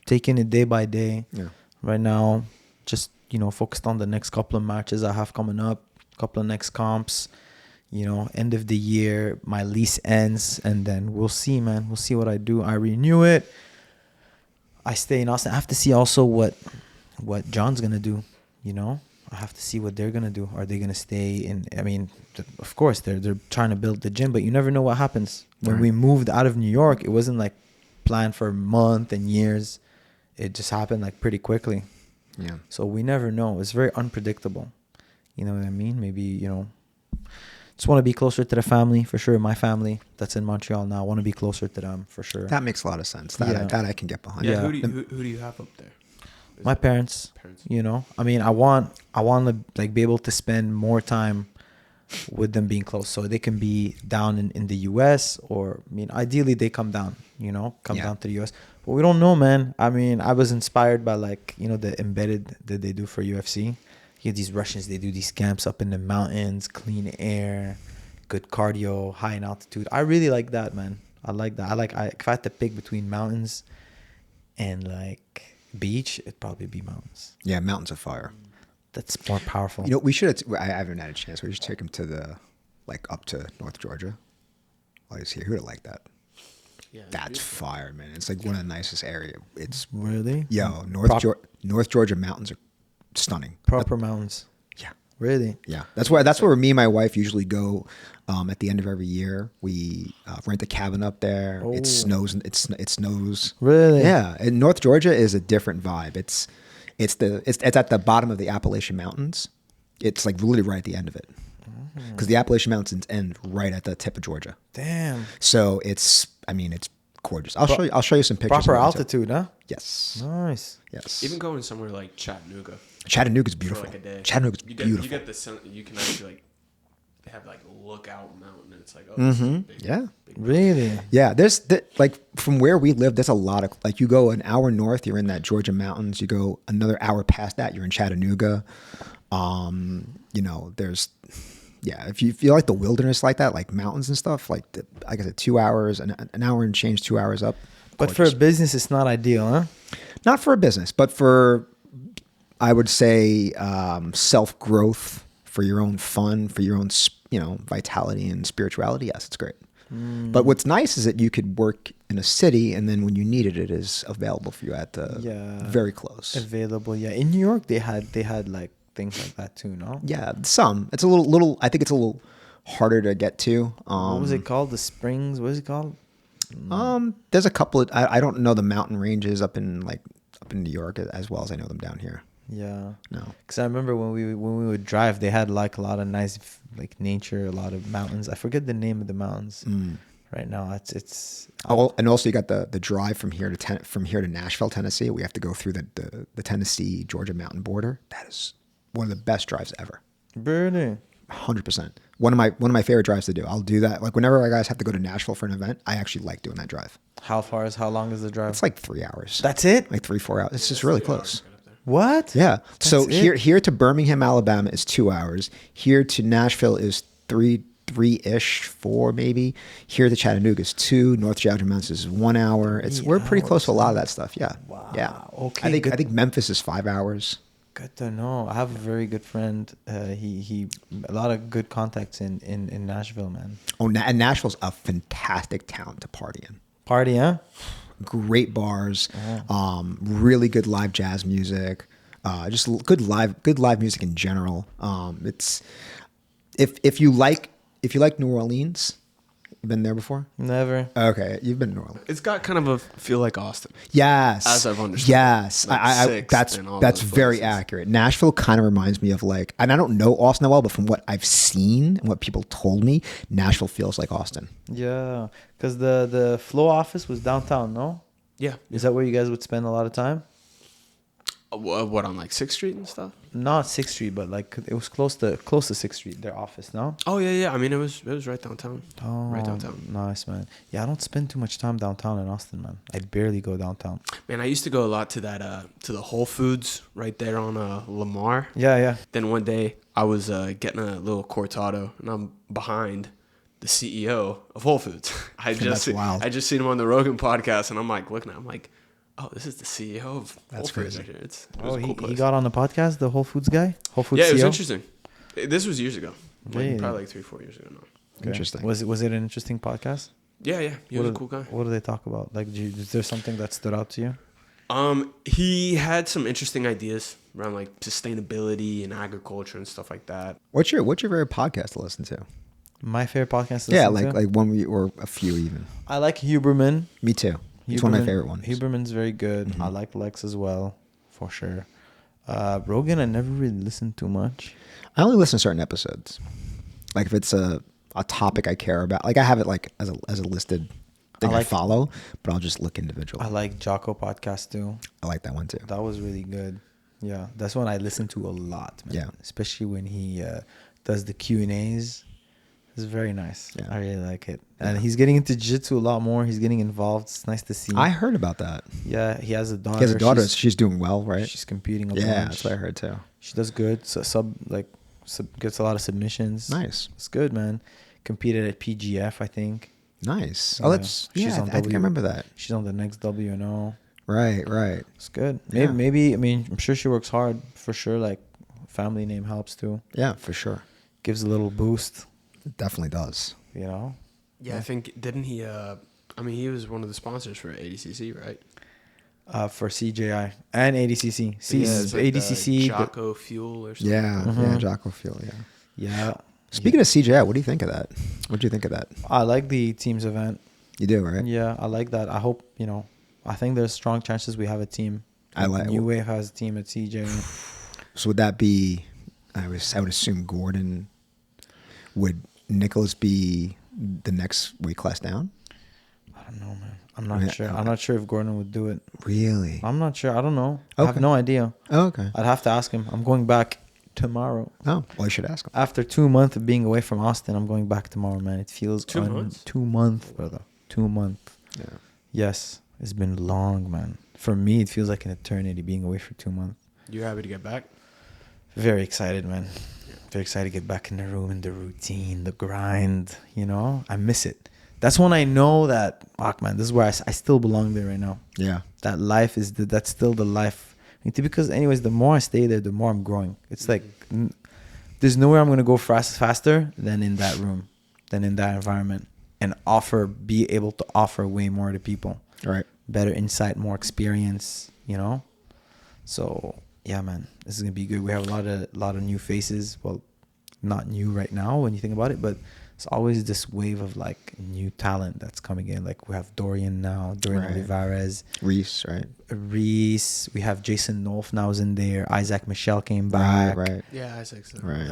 taking it day by day. Yeah. Right now, just focused on the next couple of matches I have coming up, couple of next comps. End of the year, my lease ends, and then we'll see, man. We'll see what I do. I renew it. I stay in Austin. I have to see also what John's gonna do. I have to see what they're gonna do. Are they gonna stay in? I mean, of course they're trying to build the gym, but you never know what happens. When we moved out of New York, it wasn't like planned for a month and years. It just happened like pretty quickly. Yeah. So we never know. It's very unpredictable. You know what I mean? Maybe, just want to be closer to the family for sure. My family that's in Montreal now, I want to be closer to them for sure. That makes a lot of sense. That I can get behind. Yeah. Who do you have up there? My parents. I mean, I want to like be able to spend more time with them being close. So they can be down in the US, or I mean ideally they come down, down to the US. But we don't know, man. I mean, I was inspired by like, the embedded that they do for UFC. You get these Russians, they do these camps up in the mountains, clean air, good cardio, high in altitude. I really like that, man. I like that. If I had to pick between mountains and like beach, it'd probably be mountains. Yeah, mountains of fire. That's more powerful. We should. I haven't had a chance. We should take him to up to North Georgia. While he's here, he would like that. Yeah, That's fire, man. It's like one of the nicest areas. It's really North Georgia mountains are stunning. Proper mountains. Yeah, really. Yeah, that's where me and my wife usually go. At the end of every year, we rent a cabin up there. Oh. It snows. It snows. Really? Yeah, and North Georgia is a different vibe. It's at the bottom of the Appalachian Mountains. It's like literally right at the end of it, because the Appalachian Mountains end right at the tip of Georgia. Damn. So it's gorgeous. I'll show you some pictures. Proper altitude, huh? Yes. Nice. Yes. Even going somewhere like Chattanooga. Chattanooga's beautiful. For like a day. Chattanooga's beautiful. You get the sun. You can actually like have like lookout mountain. And it's like Yeah. Really? Yeah, there's like from where we live, there's a lot of like you go an hour north, you're in that Georgia mountains. You go another hour past that, you're in Chattanooga. There's if you like the wilderness like that, like mountains and stuff, like I said, 2 hours, an hour and change, 2 hours up. But for a business, it's not ideal, huh? Not for a business, but for I would say self growth, for your own fun, for your own vitality and spirituality. Yes, it's great. But what's nice is that you could work in a city, and then when you needed it, is available for you at very close. Available, yeah. In New York, they had like things like that too, no? Yeah, some. It's a little. I think it's a little harder to get to. What was it called? The Springs? What is it called? There's a couple of. I don't know the mountain ranges up in New York as well as I know them down here. Yeah. No. Because I remember when we would drive, they had like a lot of nice like nature, a lot of mountains. I forget the name of the mountains right now. It's. And also you got the drive from here to Nashville, Tennessee. We have to go through the Tennessee Georgia mountain border. That is one of the best drives ever. Really? 100%. One of my favorite drives to do. I'll do that. Like whenever I guys have to go to Nashville for an event, I actually like doing that drive. How long is the drive? It's like 3 hours. That's it? Like 3-4 hours. It's just really close. What? Yeah. So it? here to Birmingham, Alabama is 2 hours. Here to Nashville is three-ish, 4 maybe. Here to Chattanooga is 2. North Georgia Mountains is 1 hour. We're pretty close to a lot of that stuff. Yeah. Wow. Yeah. Okay. I think Memphis is 5 hours. Good to know. I have a very good friend. He a lot of good contacts in Nashville, man. Oh, and Nashville's a fantastic town to party in. Party, huh? Great bars, really good live jazz music, just good live music in general. It's if you like New Orleans, you been there before? Never. Okay, you've been to New Orleans. It's got kind of a feel like Austin. Yes, as I've understood. Yes, Like that's very accurate. Nashville kind of reminds me of like, and I don't know Austin that well, but from what I've seen and what people told me, Nashville feels like Austin. Yeah, because the Flow office was downtown, no? Yeah. Is that where you guys would spend a lot of time? What, on like 6th Street and stuff? Not 6th Street, but like it was close to 6th Street, their office, no? Oh yeah. I mean, it was right downtown. Oh, right downtown. Nice, man. Yeah, I don't spend too much time downtown in Austin, man. I barely go downtown. Man, I used to go a lot to that to the Whole Foods right there on Lamar. Yeah. Then one day I was getting a little cortado, and I'm behind the CEO of Whole Foods. I just seen him on the Rogan podcast, and I'm like looking at him like, oh, this is the CEO of Whole Foods right here. It was a cool place. He got on the podcast, the Whole Foods guy? Whole Foods Yeah, it was CEO? Interesting. This was years ago. Really? Probably like 3-4 years ago now. Okay. Interesting. Was it an interesting podcast? Yeah. He was a cool guy. What do they talk about? Like, is there something that stood out to you? He had some interesting ideas around like sustainability and agriculture and stuff like that. What's your favorite podcast to listen to? My favorite podcast to Yeah, listen to? like one or a few even. I like Huberman. Me too. He's one of my favorite ones. Huberman's very good. Mm-hmm. I like Lex as well, for sure. Rogan, I never really listened too much. I only listen to certain episodes. Like if it's a topic I care about, like I have it like as a listed thing I follow, but I'll just look individually. I like Jocko podcast too. I like that one too. That was really good. Yeah, that's one I listen to a lot, man. Yeah. Especially when he does the Q&As. It's very nice. Yeah. I really like it. And he's getting into jiu-jitsu a lot more. He's getting involved. It's nice to see. I heard about that. Yeah, he has a daughter. He has a daughter. She's doing well, right? She's competing a Yeah, bunch. that's what I heard too. She does good. So gets a lot of submissions. Nice. It's good, man. Competed at PGF, I think. Nice. Yeah. Oh, that's She's on I think I remember that. She's on the next WNO. Right. It's good. Yeah. Maybe. I mean, I'm sure she works hard for sure. Like, family name helps too. Yeah, for sure. Gives a little boost. It definitely does. You know. Yeah, I think didn't he? I mean, he was one of the sponsors for ADCC, right? For CJI and ADCC. It's like ADCC. Jocko Fuel or something. Yeah. Mhm. Yeah. Jocko Fuel. Yeah. Yeah. Speaking of CJI, what do you think of that? What do you think of that? I like the teams event. You do, right? Yeah, I like that. I hope, I think there's strong chances we have a team. I like- New Wave has a team at CJ. So would that be? I would assume Gordon. Would Nicholas be the next weight class down? I don't know, man. I'm not sure. I'm not sure if Gordon would do it. Really? I'm not sure. I don't know. I have Okay. no idea. Oh, okay. I'd have to ask him. I'm going back tomorrow. Oh, well, you should ask him. After 2 months of being away from Austin, I'm going back tomorrow, man. It feels 2 months? 2 months, brother. 2 months. Yeah. Yes, it's been long, man. For me, it feels like an eternity being away for 2 months. You happy to get back? Very excited, man. Very excited to get back in the room, in the routine, the grind. I miss it. That's when I know that, fuck, man, this is where I still belong there right now. Yeah. That life that's still the life. Because anyways, the more I stay there, the more I'm growing. It's like there's nowhere I'm gonna go faster than in that room, than in that environment, and be able to offer way more to people. Right. Better insight, more experience. So yeah, man, this is gonna be good. We have a lot of new faces. Well, not new right now when you think about it, but it's always this wave of like new talent that's coming in. Like we have Dorian now, Dorian Right. Olivares, Reese, right? Reese. We have Jason Nolf now is in there. Isaac Michelle came back. Right. Yeah, I think so. Right.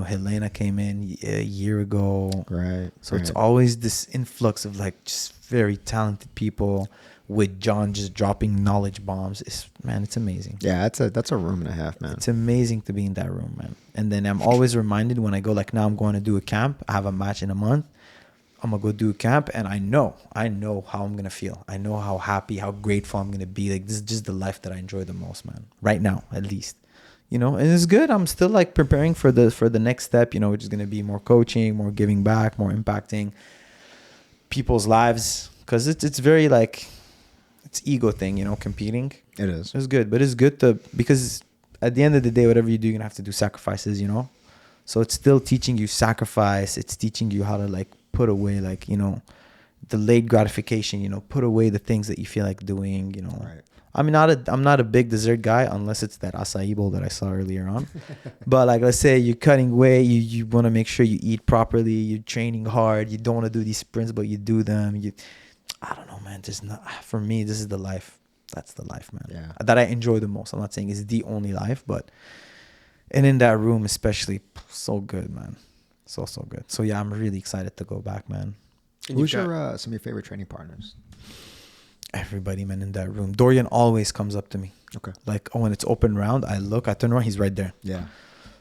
Helena came in a year ago. Right. So it's right. always this influx of like just very talented people with John just dropping knowledge bombs. It's amazing. Yeah, that's a room and a half, man. It's amazing to be in that room, man. And then I'm always reminded when I go, like now I'm going to do a camp. I have a match in a month. I'm going to go do a camp and I know how I'm going to feel. I know how happy, how grateful I'm going to be. Like this is just the life that I enjoy the most, man. Right now, at least. And it's good. I'm still like preparing for the next step, which is going to be more coaching, more giving back, more impacting people's lives. Because it's very like, it's ego thing, competing. It is. It's good, but it's good because at the end of the day, whatever you do, you're gonna have to do sacrifices, So it's still teaching you sacrifice. It's teaching you how to like put away like, delayed gratification, put away the things that you feel like doing, Right. I'm not a big dessert guy unless it's that acai bowl that I saw earlier on. But like, let's say you're cutting weight, you want to make sure you eat properly, you're training hard, you don't want to do these sprints, but you do them. I don't know, man. Just not for me. This is the life. That's the life, man. Yeah. That I enjoy the most. I'm not saying it's the only life, and in that room especially, so good, man. So good. So yeah, I'm really excited to go back, man. And Who's you've got- your some of your favorite training partners? Everybody, man, in that room. Dorian always comes up to me. Okay. Like, when it's open round, I turn around, he's right there. Yeah.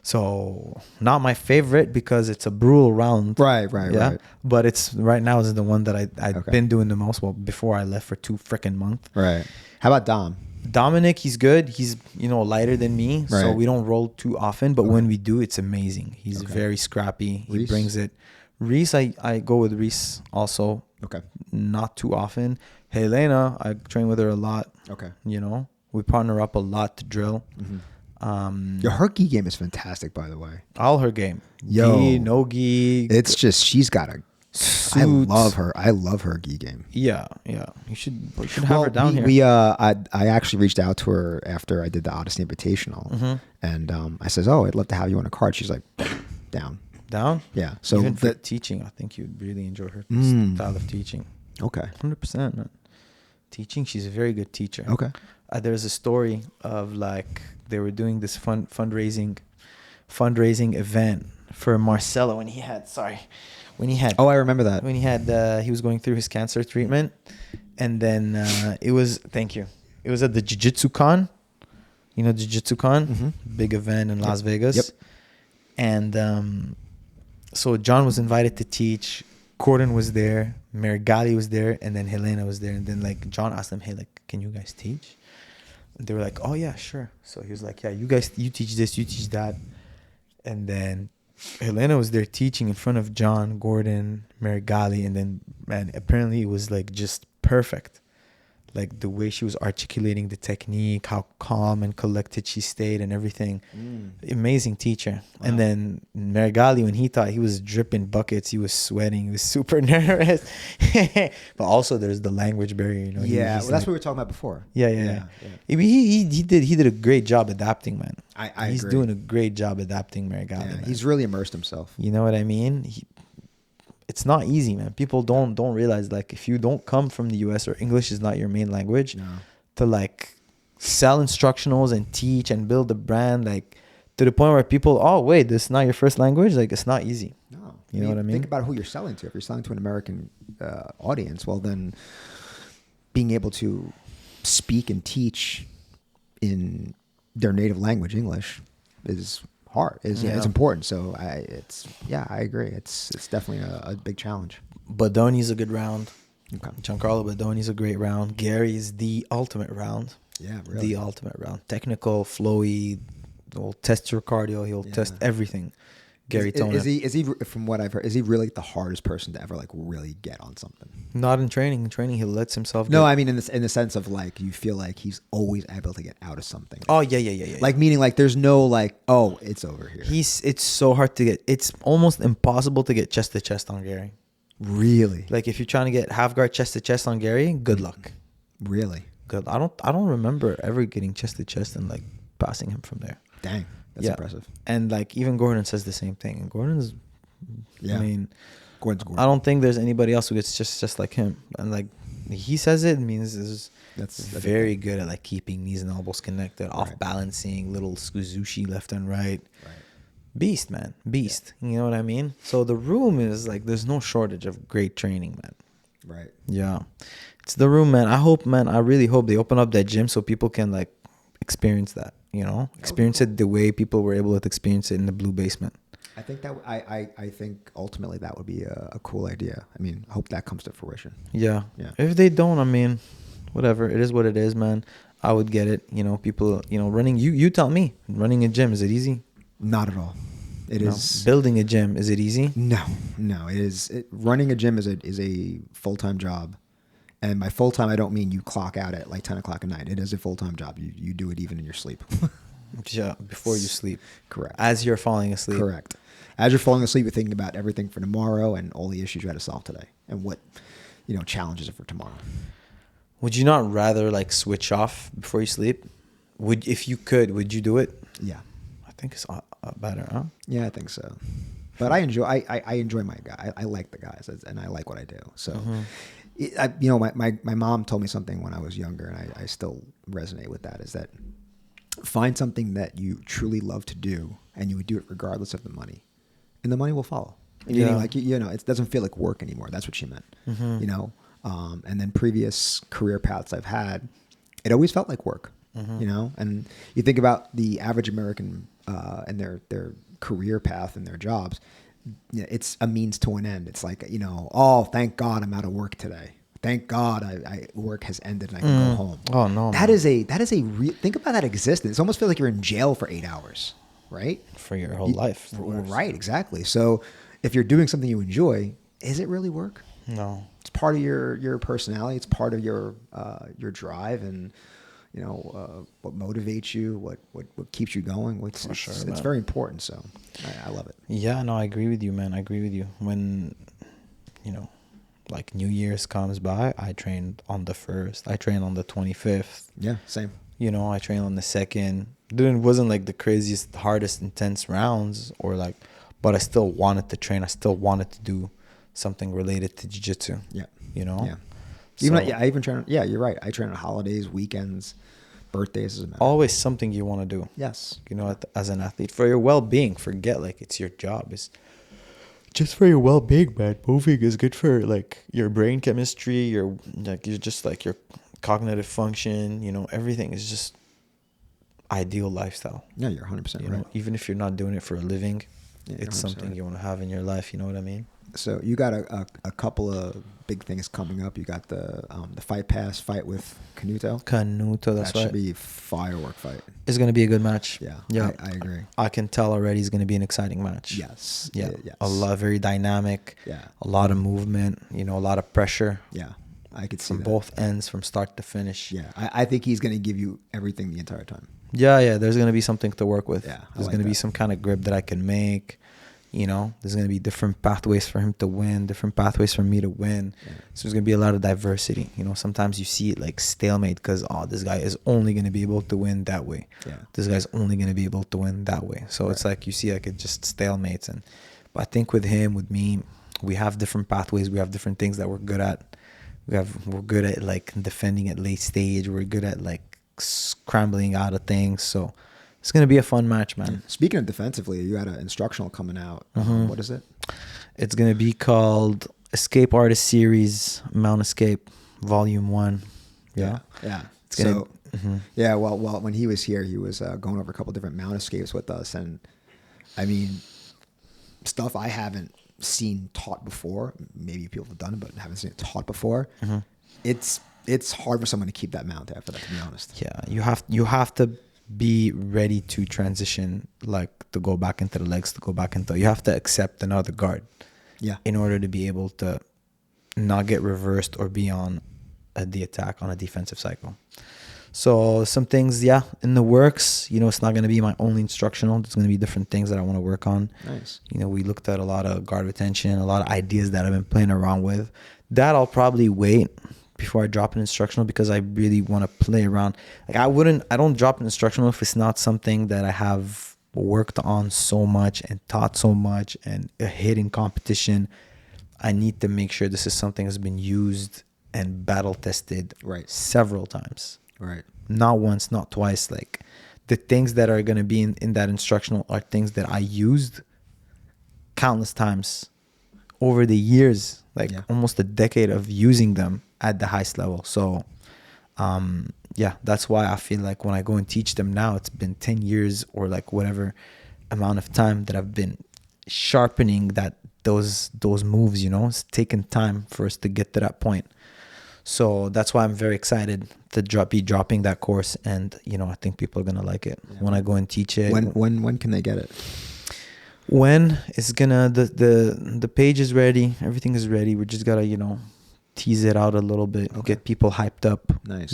So not my favorite because it's a brutal round. Right. Yeah. Right. But it's right now is the one that I've Okay. been doing the most. Well, before I left for 2 freaking months. Right. How about Dom? Dominic, he's good. He's, lighter than me. So Right. we don't roll too often. But Okay. when we do, it's amazing. He's Okay. very scrappy. He Reese? brings it. Reese, I go with Reese also. Okay. Not too often. Helena, I train with her a lot. Okay. We partner up a lot to drill. Mm-hmm. Um, Your her gi game is fantastic, by the way. all her game. Yo. Gi, no gi. It's just she's got a. I Suits. love her. I love her gi game. Yeah. You should have her down here. We I actually reached out to her after I did the ODSY Invitational, Mhm. and I says, "Oh, I'd love to have you on a card." She's like, "Down." Down. Yeah. So Even for teaching, I think you'd really enjoy her style of teaching. okay. 100%, man. Teaching, she's a very good teacher. Okay. There's a story of like they were doing this fundraising event for Marcelo when he had Oh, I remember that. when he was going through his cancer treatment, and then it was at the Jiu-Jitsu Con, Jiu-Jitsu Con, Mhm. big event in Las Vegas. Yep. And so John was invited to teach. Gordon was there. Marigali was there. And then Helena was there. And then like John asked them, hey, like, can you guys teach? And they were like, oh, yeah, sure. So he was like, yeah, you guys, you teach this, you teach that. And then Helena was there teaching in front of John, Gordon, Marigali. And then, man, apparently it was like just perfect. Like the way she was articulating the technique, how calm and collected she stayed and everything. Amazing teacher. Wow. And then Marigali, when he thought he was dripping buckets, he was sweating, he was super nervous. But also there's the language barrier, you know. Yeah, well, that's what we were talking about before. Yeah. He did a great job adapting, man. He's agree. doing a great job adapting Marigali. Yeah, he's really immersed himself. You know what I mean? It's not easy, man. People don't realize, like, if you don't come from the US or English is not your main language, to like sell instructionals and teach and build a brand, like to the point where people, oh wait, this is not your first language, like it's not easy. No, you know what I mean? Think about who you're selling to. If you're selling to an American audience, well then being able to speak and teach in their native language, English, is hard. It's important. So I agree. It's definitely a big challenge. Badoni's a good round. Okay. Giancarlo Badoni's a great round. Gary's the ultimate round. Yeah, really. The ultimate round. Technical, flowy. He'll test your cardio. He'll test everything. Gary Toner. Is he from what I've heard, is he really the hardest person to ever like really get on something? Not in training. In training, he lets himself. No, I mean in the sense of like you feel like he's always able to get out of something. Oh yeah. Like meaning like there's no like, oh, it's over here. It's so hard to get. It's almost impossible to get chest to chest on Gary. Really? Like if you're trying to get half guard chest to chest on Gary, good luck. Really? Good. I don't remember ever getting chest to chest and like passing him from there. Dang. That's impressive. And like even Gordon says the same thing. And Gordon's, I mean, Gordon's. I don't think there's anybody else who gets just like him. And like he says it means that's very good at like keeping knees and elbows connected, off balancing, little skuzushi left and right. Beast, man, beast. Yeah. You know what I mean? So the room is like there's no shortage of great training, man. Right. Yeah, it's the room, man. I really hope they open up that gym so people can like experience that. You know, experience it the way people were able to experience it in the blue basement. I think that I think ultimately that would be a cool idea. I mean, I hope that comes to fruition. Yeah. If they don't, I mean, whatever. It is what it is, man. I would get it. You know, people. You know, running. You tell me. Running a gym, is it easy? Not at all. It is building a gym. Is it easy? No. It is. Running a gym is a full-time job. And by full-time, I don't mean you clock out at like 10 o'clock at night. It is a full-time job. You do it even in your sleep. Yeah, before you sleep. Correct. As you're falling asleep. Correct. As you're falling asleep, you're thinking about everything for tomorrow and all the issues you had to solve today and what, challenges are for tomorrow. Would you not rather like switch off before you sleep? If you could, would you do it? Yeah. I think it's better, huh? Yeah, I think so. But I enjoy my guy. I like the guys and I like what I do. So... my mom told me something when I was younger, and I still resonate with that, is that find something that you truly love to do, and you would do it regardless of the money, and the money will follow. Meaning, like, it doesn't feel like work anymore. That's what she meant, and then previous career paths I've had, it always felt like work, and you think about the average American and their career path and their jobs. It's a means to an end. It's like, oh, thank God I'm out of work today. Thank God I work has ended and I can go home. Oh no, that is a think about that existence. It almost feels like you're in jail for 8 hours, right? For your whole life. Right, exactly. So if you're doing something you enjoy, is it really work? No. It's part of your personality. It's part of your drive and what motivates you, what keeps you going. It's very important. So I love it. Yeah, no, I agree with you, man. I agree with you. When, like New Year's comes by, I trained on the 1st. I trained on the 25th. Yeah, same. I trained on the 2nd. It wasn't like the craziest, hardest, intense rounds but I still wanted to train. I still wanted to do something related to jiu-jitsu. Yeah. Yeah. I even train. Yeah, you're right. I train on holidays, weekends, birthdays. Doesn't matter. Always something you want to do. Yes. As an athlete, for your well-being. Forget like it's your job. It's just for your well-being, man. Moving is good for like your brain chemistry. Your cognitive function. Everything is just ideal lifestyle. Yeah, you're 100% right. Even if you're not doing it for a living, Yeah, it's 100% something right. you want to have in your life. You know what I mean? So you got a couple of big things coming up. You got the Fight Pass fight with Canuto. Canuto, that's That should right. be firework fight. It's gonna be a good match. Yeah, Yeah, I agree. I can tell already it's gonna be an exciting match. Yes. Yeah, Yes. a lot, very dynamic. Yeah. A lot of movement. You know, a lot of pressure Yeah. I could see from that. both ends, from start to finish. Yeah. I think he's going to give you everything the entire time. Yeah. There's gonna be something to work with. Yeah, I There's like gonna be that. some kind of grip that I can make. You know, there's gonna be different pathways for him to win, different pathways for me to win. Yeah. So there's gonna be a lot of diversity. You know, sometimes you see it like stalemate because this guy is only gonna be able to win that way. Yeah. This guy's only gonna be able to win that way. So it's like you see like it just stalemates. But I think with him, with me, we have different pathways. We have different things that we're good at. We're good at like defending at late stage. We're good at like scrambling out of things. So it's gonna be a fun match, man. Speaking of defensively, you had an instructional coming out. What is it? It's gonna be called Escape Artist Series Mount Escape Volume 1. Yeah. Yeah. It's gonna, So, yeah, well, when he was here, he was going over a couple different mount escapes with us. And I mean, stuff I haven't seen taught before. Maybe people have done it, but haven't seen it taught before. It's hard for someone to keep that mount after that, to be honest. yeah, you have to be ready to transition, like to go back into the legs, to go back into. You have to accept another guard Yeah. in order to be able to not get reversed or be on the attack on a defensive cycle. So some things, in the works. You know, it's not going to be my only instructional. There's going to be different things that I want to work on. Nice. You know, we looked at a lot of guard retention, a lot of ideas that I've been playing around with. That I'll probably wait before I drop an instructional because I really want to play around. Like I don't drop an instructional if it's not something that I have worked on so much and taught so much and a hit in competition. I need to make sure this is something that's been used and battle tested several times. Right. Not once, not twice. Like the things that are going to be in that instructional are things that I used countless times over the years, like almost a decade of using them at the highest level. So, that's why I feel like when I go and teach them now, it's been 10 years or like whatever amount of time that I've been sharpening those moves, you know. It's taken time for us to get to that point. So that's why I'm very excited to be dropping that course, and you know, I think people are gonna like it when I go and teach it. When can they get it? When it's gonna the page is ready, everything is ready. We just gotta tease it out a little bit, get people hyped up. Nice.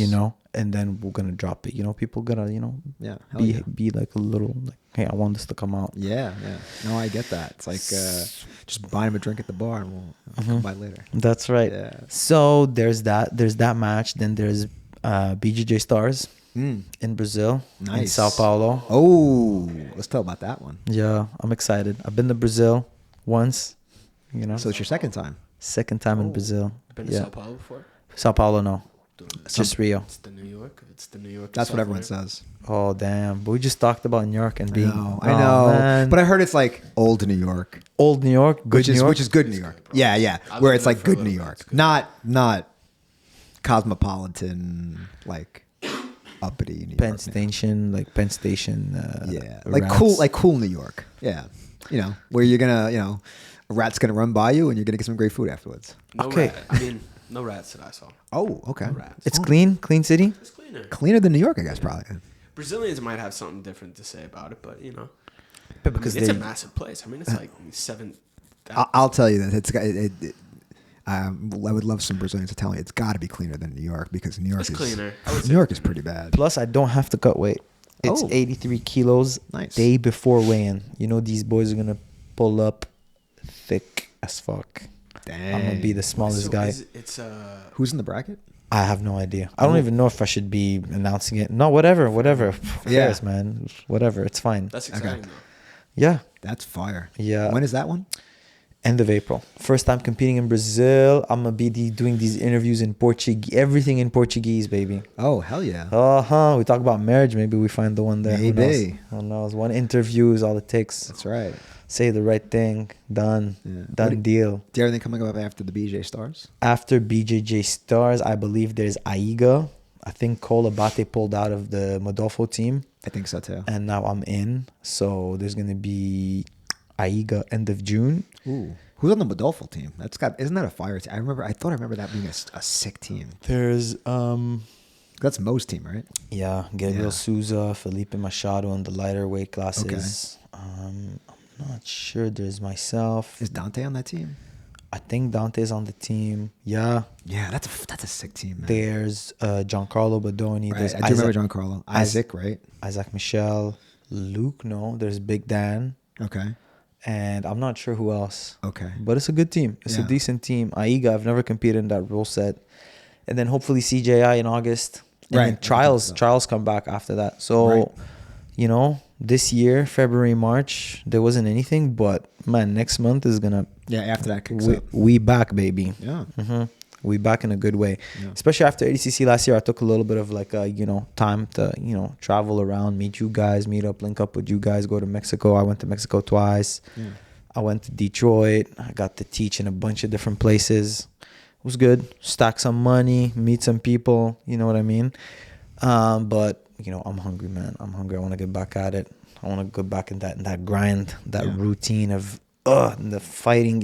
And then we're gonna drop it. People gotta be like a little like, hey, I want this to come out. Yeah. No, I get that. It's like just buy him a drink at the bar and we'll come by later. That's right. Yeah. So there's that match. Then there's BJJ Stars in Brazil, in Sao Paulo. Oh, let's talk about that one. Yeah, I'm excited. I've been to Brazil once. So it's your second time. Second time in Brazil. Been to Sao Paulo before? Sao Paulo, no. Just Rio. It's the New York. It's the New York. That's what everyone says. Oh damn! But we just talked about New York and being. I know. Man. But I heard it's like old New York. Old New York, good New York, which is good New York. Yeah. Where it's like good New York, not cosmopolitan, like uppity New York. Penn Station. like cool New York. Yeah, where you're gonna, a rat's gonna run by you and you're gonna get some great food afterwards. No rats that I saw. Oh, okay. No rats. It's clean city. It's cleaner. Cleaner than New York, I guess, probably. Brazilians might have something different to say about it, but Because it's a massive place. I mean, it's like 7. I'll tell you that I would love some Brazilians to tell me it's got to be cleaner than New York because New York is cleaner. New York is pretty bad. Plus, I don't have to cut weight. It's 83 kilos. Nice. Day before weigh-in. These boys are gonna pull up thick as fuck. Dang. I'm gonna be the smallest guy. Who's in the bracket? I have no idea. I don't even know if I should be announcing it. No, whatever. Who cares, man? Whatever. It's fine. That's exciting, though. Yeah. That's fire. Yeah. When is that one? End of April. First time competing in Brazil. I'm gonna be doing these interviews in Portuguese. Everything in Portuguese, baby. Oh, hell yeah. We talk about marriage. Maybe we find the one there. Maybe. Who knows? One interview is all it takes. That's right. Say the right thing. Done. Yeah. Done deal. Do you have anything coming up after the BJ Stars? After BJJ Stars, I believe there's Aiga. I think Cole Abate pulled out of the Modolfo team. I think so too. And now I'm in. So there's going to be Aiga end of June. Ooh. Who's on the Modolfo team? Isn't that a fire team? I thought I remember that being a sick team. There's That's Mo's team, right? yeah, Gabriel Yeah. Souza, Felipe Machado in the lighter weight classes. I'm not sure. There's myself. Is Dante on that team? I think Dante's on the team. Yeah. Yeah, that's a sick team, man. There's Giancarlo Badoni. Right. There's I do remember Giancarlo. Isaac, right? Isaac Michel. Luke, no. There's Big Dan. Okay. And I'm not sure who else. Okay. But it's a good team. It's a Yeah. decent team. Aiga, I've never competed in that rule set. And then hopefully CJI in August. And Right. then trials come back after that. So, Right. you know, this year, February, March, there wasn't anything. But, man, next month is going to... Yeah, after that kicks up. We back, baby. Yeah. We back in a good way. Yeah. Especially after ADCC last year, I took a little bit of like, time to, travel around, meet you guys, meet up, link up with you guys, go to Mexico. I went to Mexico twice. Yeah. I went to Detroit. I got to teach in a bunch of different places. It was good. Stack some money, meet some people. You know what I mean? But, I'm hungry, man. I'm hungry. I want to get back at it. I want to go back in that grind, that routine of the fighting.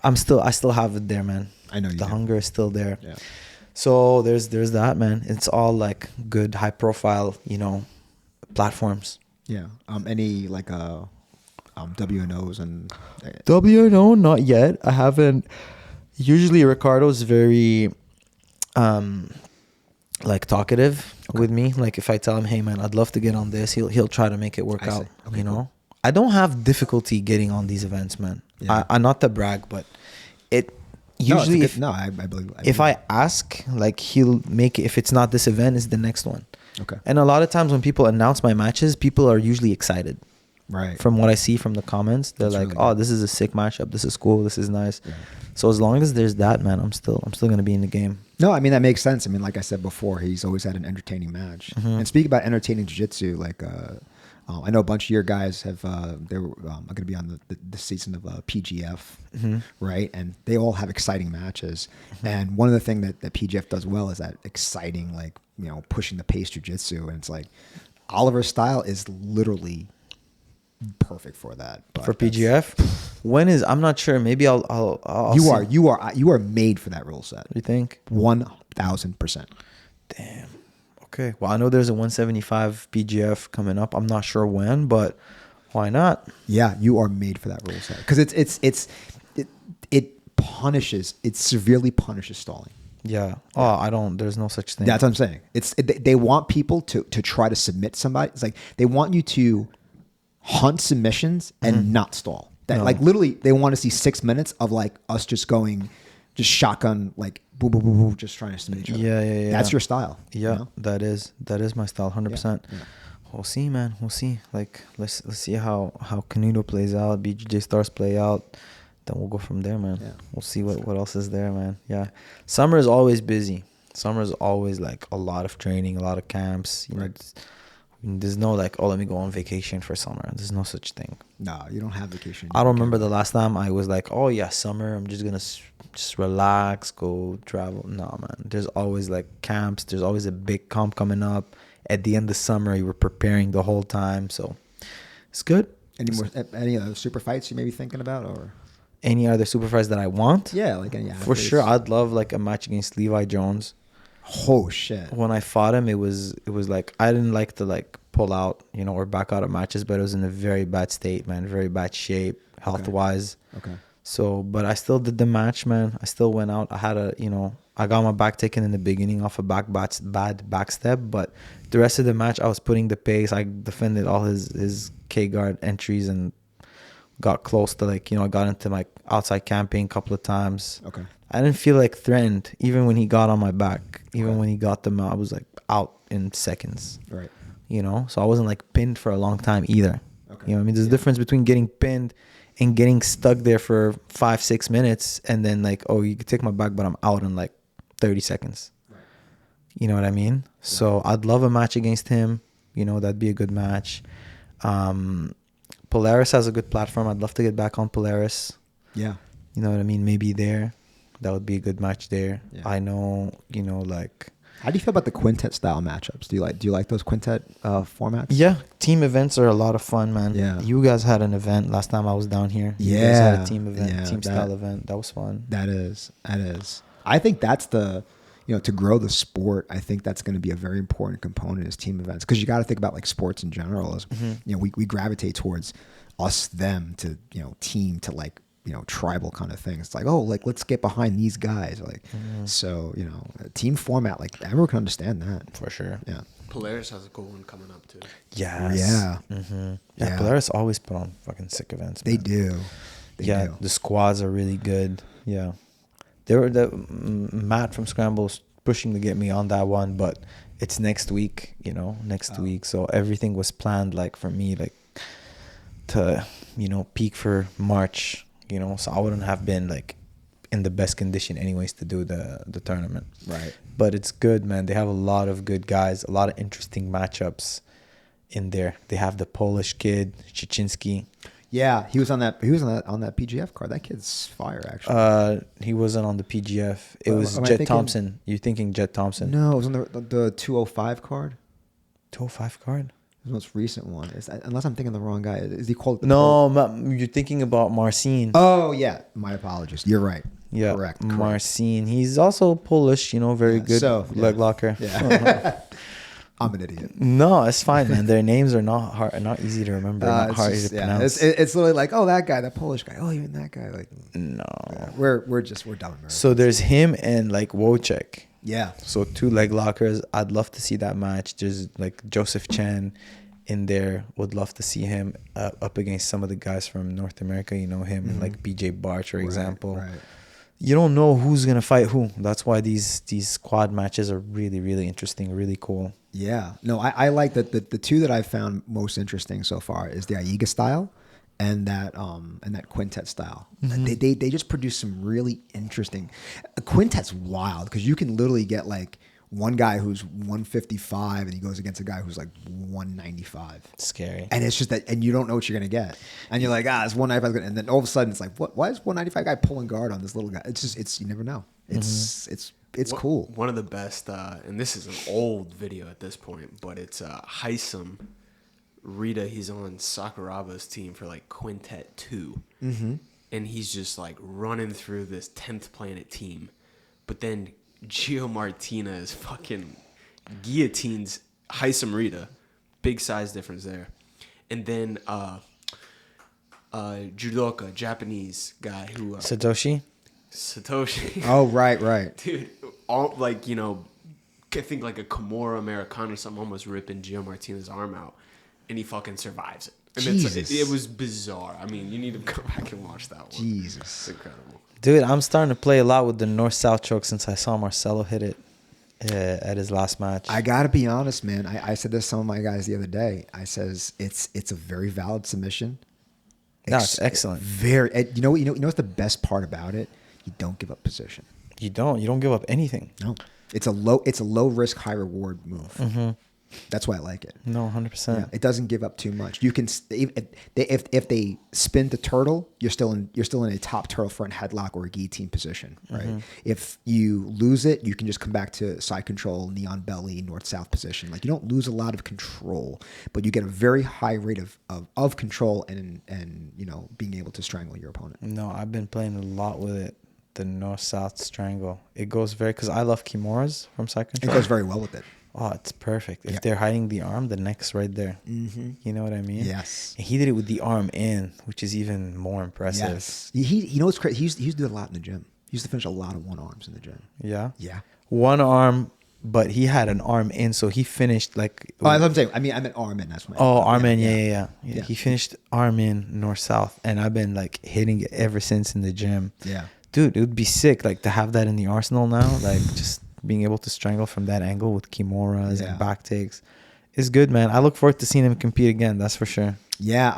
I still have it there, man. I know you The do. hunger is still there. Yeah. So there's that, man. It's all like good, high profile, platforms. Yeah. Any like WNOs and WNO, not yet. I haven't. Usually Ricardo's very like talkative with me. Like if I tell him, hey man, I'd love to get on this, he'll try to make it work I see. out. Okay, cool. I don't have difficulty getting on these events, man. Yeah. I not to brag, but it No, it's a usually good- I believe. if I ask, like he'll make it. If it's not this event, it's the next one. Okay. And a lot of times when people announce my matches, people are usually excited. Right. From what I see from the comments, they're That's like, really "Oh, good. this is a sick matchup. This is cool. This is nice." Yeah. So as long as there's that, man, I'm still gonna be in the game. No, I mean that makes sense. I mean, like I said before, he's always had an entertaining match. Mhm. And speaking about entertaining jiu-jitsu, like I know a bunch of your guys have they were going to be on the season of PGF, Mhm. right? And they all have exciting matches. And one of the things that PGF does well is that exciting, like pushing the pace jiu-jitsu. And it's like Oliver's style is literally perfect for that. But For PGF, when is I'm not sure. Maybe I'll see. you are made for that rule set. You think? 1,000%. Damn. Okay. Well, I know there's a 175 PGF coming up. I'm not sure when, but why not? Yeah, you are made for that rule set because it severely punishes stalling. Yeah. Oh, I don't. There's no such thing. That's what I'm saying. They want people to try to submit somebody. It's like they want you to hunt submissions and not stall. That No. like literally they want to see 6 minutes of like us just shotgun like boo boo boo boo just trying to submit each other. Yeah. That's your style. Yeah, you know? that is my style, 100%. Yeah. We'll see, man. We'll see. Like, let's see how Canudo plays out, BJJ Stars play out. Then we'll go from there, man. Yeah. We'll see what else is there, man. Yeah, summer is always busy. Summer is always like a lot of training, a lot of camps. You know, there's no like, oh, let me go on vacation for summer. There's no such thing. No, you don't have vacation. I don't remember the last time I was like, oh yeah, summer. I'm just gonna just relax, go travel. No, man. There's always like camps. There's always a big comp coming up. At the end of summer, you were preparing the whole time, so it's good. Any other super fights you may be thinking about or? Any other super fights that I want? Yeah, like any For athletes. sure. I'd love like a match against Levi Jones. Oh shit. When I fought him, it was like I didn't like to like pull out, or back out of matches, but it was in a very bad state, man, very bad shape, health wise. Okay. So, but I still did the match, man. I still went out. I had I got my back taken in the beginning off a bad back step, but the rest of the match, I was putting the pace. I defended all his K guard entries and got close to I got into my outside camping a couple of times. Okay. I didn't feel like threatened, even when he got on my back. Even when he got them out, I was like out in seconds. Right. So I wasn't like pinned for a long time either. Okay. There's a difference between getting pinned and getting stuck there for 5-6 minutes and then like, oh, you can take my back, but I'm out in like 30 seconds. Right. You know what I mean? Yeah. So I'd love a match against him. That'd be a good match. Polaris has a good platform. I'd love to get back on Polaris. Yeah. You know what I mean? Maybe there. That would be a good match there. Yeah. I know, like How do you feel about the quintet style matchups? Do you like those quintet formats? Yeah, team events are a lot of fun, man. Yeah. You guys had an event last time I was down here. You guys had Yeah. a team event, Yeah, team style event. That was fun. That is. I think that's to grow the sport. I think that's going to be a very important component is team events, because you got to think about like sports in general. As we gravitate towards us, them to team to like tribal kind of things. It's like, oh, like let's get behind these guys. Like so team format, like everyone can understand that For sure. Yeah. Polaris has a cool one coming up too. Yes. Yeah. Yeah. Polaris always put on fucking sick events. They Man. do. They do. The squads are really good. Yeah. They were Matt from Scramble's pushing to get me on that one, but it's next week, next week. So everything was planned like for me, like to, peak for March, so I wouldn't have been like in the best condition anyways to do the tournament. Right. But it's good, man. They have a lot of good guys, a lot of interesting matchups in there. They have the Polish kid, Chichinski. Yeah, he was on that PGF card. That kid's fire, actually. He wasn't on the PGF. It was am I Jet thinking- Thompson. You're thinking Jet Thompson. No, it was on the 205 card. 205 card? The most recent one. Unless I'm thinking the wrong guy. Is he called? No, you're thinking about Marcin. Oh yeah, my apologies. You're right. Yeah, correct. Marcin. He's also Polish. Very good leg locker. Yeah. I'm an idiot. No, it's fine, man. Their names are not easy to remember, not hard to pronounce. It's literally like, oh, that guy, that Polish guy. Oh, even that guy. Like, no, we're dumb Americans. So there's him and like Wojciech. Yeah. So 2 leg lockers. I'd love to see that match. There's like Joseph Chen in there. Would love to see him up against some of the guys from North America. Him and like BJ Barch, for example. Right. You don't know who's gonna fight who. That's why these squad matches are really, really interesting, really cool. Yeah. No, I like that the two that I've found most interesting so far is the Aiga style and that quintet style. They just produce some really interesting. A quintet's wild because you can literally get like one guy who's 155 and he goes against a guy who's like 195. Scary. And it's just that, and you don't know what you're gonna get, and you're like, it's 195, and then all of a sudden it's like, what? Why is 195 guy pulling guard on this little guy? It's you never know. It's cool. One of the best, and this is an old video at this point, but it's Heisam Rita. He's on Sakuraba's team for like Quintet 2, and he's just like running through this 10th planet team, but then Gio Martinez fucking guillotines Heisam Rita. Big size difference there. And then judoka, Japanese guy who Satoshi. Oh, right. Dude, all like, I think like a Kimura Americana or something, almost ripping Gio Martinez's arm out, and he fucking survives it. And Jesus. it was bizarre. I mean, you need to go back and watch that one. Jesus. It's incredible. Dude, I'm starting to play a lot with the north-south choke since I saw Marcelo hit it at his last match. I gotta be honest, man. I said this to some of my guys the other day. I says it's a very valid submission. No, it's excellent. Very. You know what's the best part about it? You don't give up position. You don't give up anything. No, it's a low risk, high reward move. That's why I like it. No, 100%. Yeah, it doesn't give up too much. You can if they spin the turtle, you're still in a top turtle front headlock or a guillotine position, right? If you lose it, you can just come back to side control, neon belly, north south position. Like you don't lose a lot of control, but you get a very high rate of control and being able to strangle your opponent. No, I've been playing a lot with it. The north south strangle. It goes because I love Kimuras from side control. It goes very well with it. Oh, it's perfect. If they're hiding the arm, the neck's right there. You know what I mean? Yes. And he did it with the arm in, which is even more impressive. Yes. He knows crazy. He used to do a lot in the gym. He used to finish a lot of one arms in the gym. Yeah? Yeah. One arm, but he had an arm in, so he finished like... Oh, that's what I'm saying. I meant arm in. That's what arm in. Yeah. He finished arm in, north-south, and I've been like hitting it ever since in the gym. Yeah. Dude, it would be sick like to have that in the arsenal now. Like just being able to strangle from that angle with kimuras and back takes is good, man. I look forward to seeing him compete again. That's for sure. Yeah,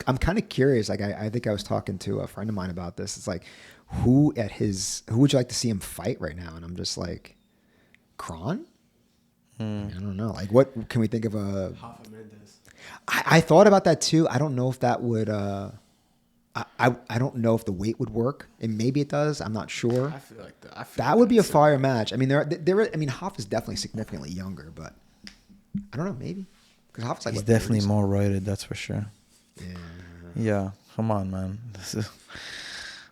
I'm kind of curious. Like I think I was talking to a friend of mine about this. It's like who would you like to see him fight right now? And I'm just like, Kron? I don't know. Like what can we think of a? Rafa Mendes. I thought about that too. I don't know if that would. I don't know if the weight would work, and maybe it does. I'm not sure. I feel like That would be a fire match. I mean, I mean, Hoff is definitely significantly younger, but I don't know, maybe because Hoff is like He's what, definitely 30s? more roided, that's for sure. Yeah. Yeah, come on, man.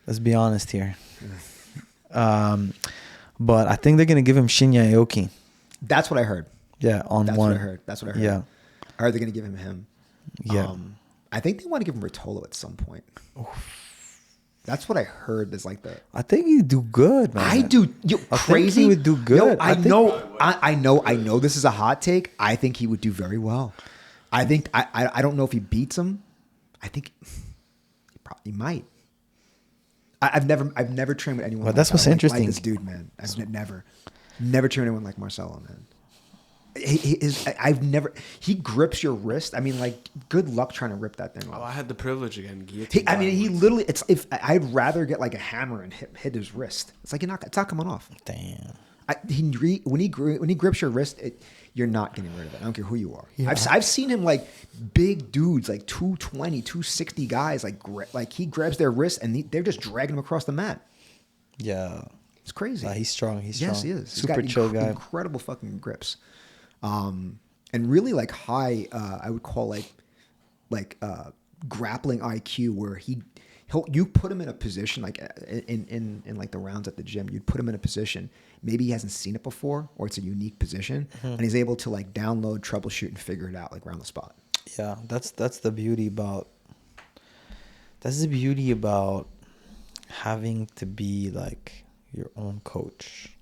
Let's be honest here. But I think they're gonna give him Shinya Aoki. That's what I heard. Yeah, on That's one. what I heard. That's what I heard. Yeah, I heard they're gonna give him. yeah. I think they want to give him Rotolo at some point. That's what I heard. Is like the I think he'd do good, man. I do. Yo, I crazy. think he would do good. Yo, I think- I know. This is a hot take. I think he would do very well. I think. I don't know if he beats him. I think he probably might. I've never trained with anyone. Well, that's what's like interesting. this dude, man. I've never trained anyone like Marcelo, man. He grips your wrist. I mean, like, good luck trying to rip that thing Oh, off. I had the privilege again. He literally. I'd rather get like a hammer and hit his wrist. It's like it's not coming off. Damn. When he grips your wrist, you're not getting rid of it. I don't care who you are. Yeah. I've seen him like big dudes, like 220, 260 guys, like he grabs their wrist and they're just dragging him across the mat. Yeah. It's crazy. He's strong. He's strong. Yes, he is. Super He's chill got guy. incredible fucking grips, and really like high. I would call like grappling IQ, where you put him in a position like in like the rounds at the gym. You'd put him in a position. Maybe he hasn't seen it before, or it's a unique position, and he's able to like download, troubleshoot, and figure it out like around the spot. Yeah, that's the beauty about. That's the beauty about having to be like your own coach.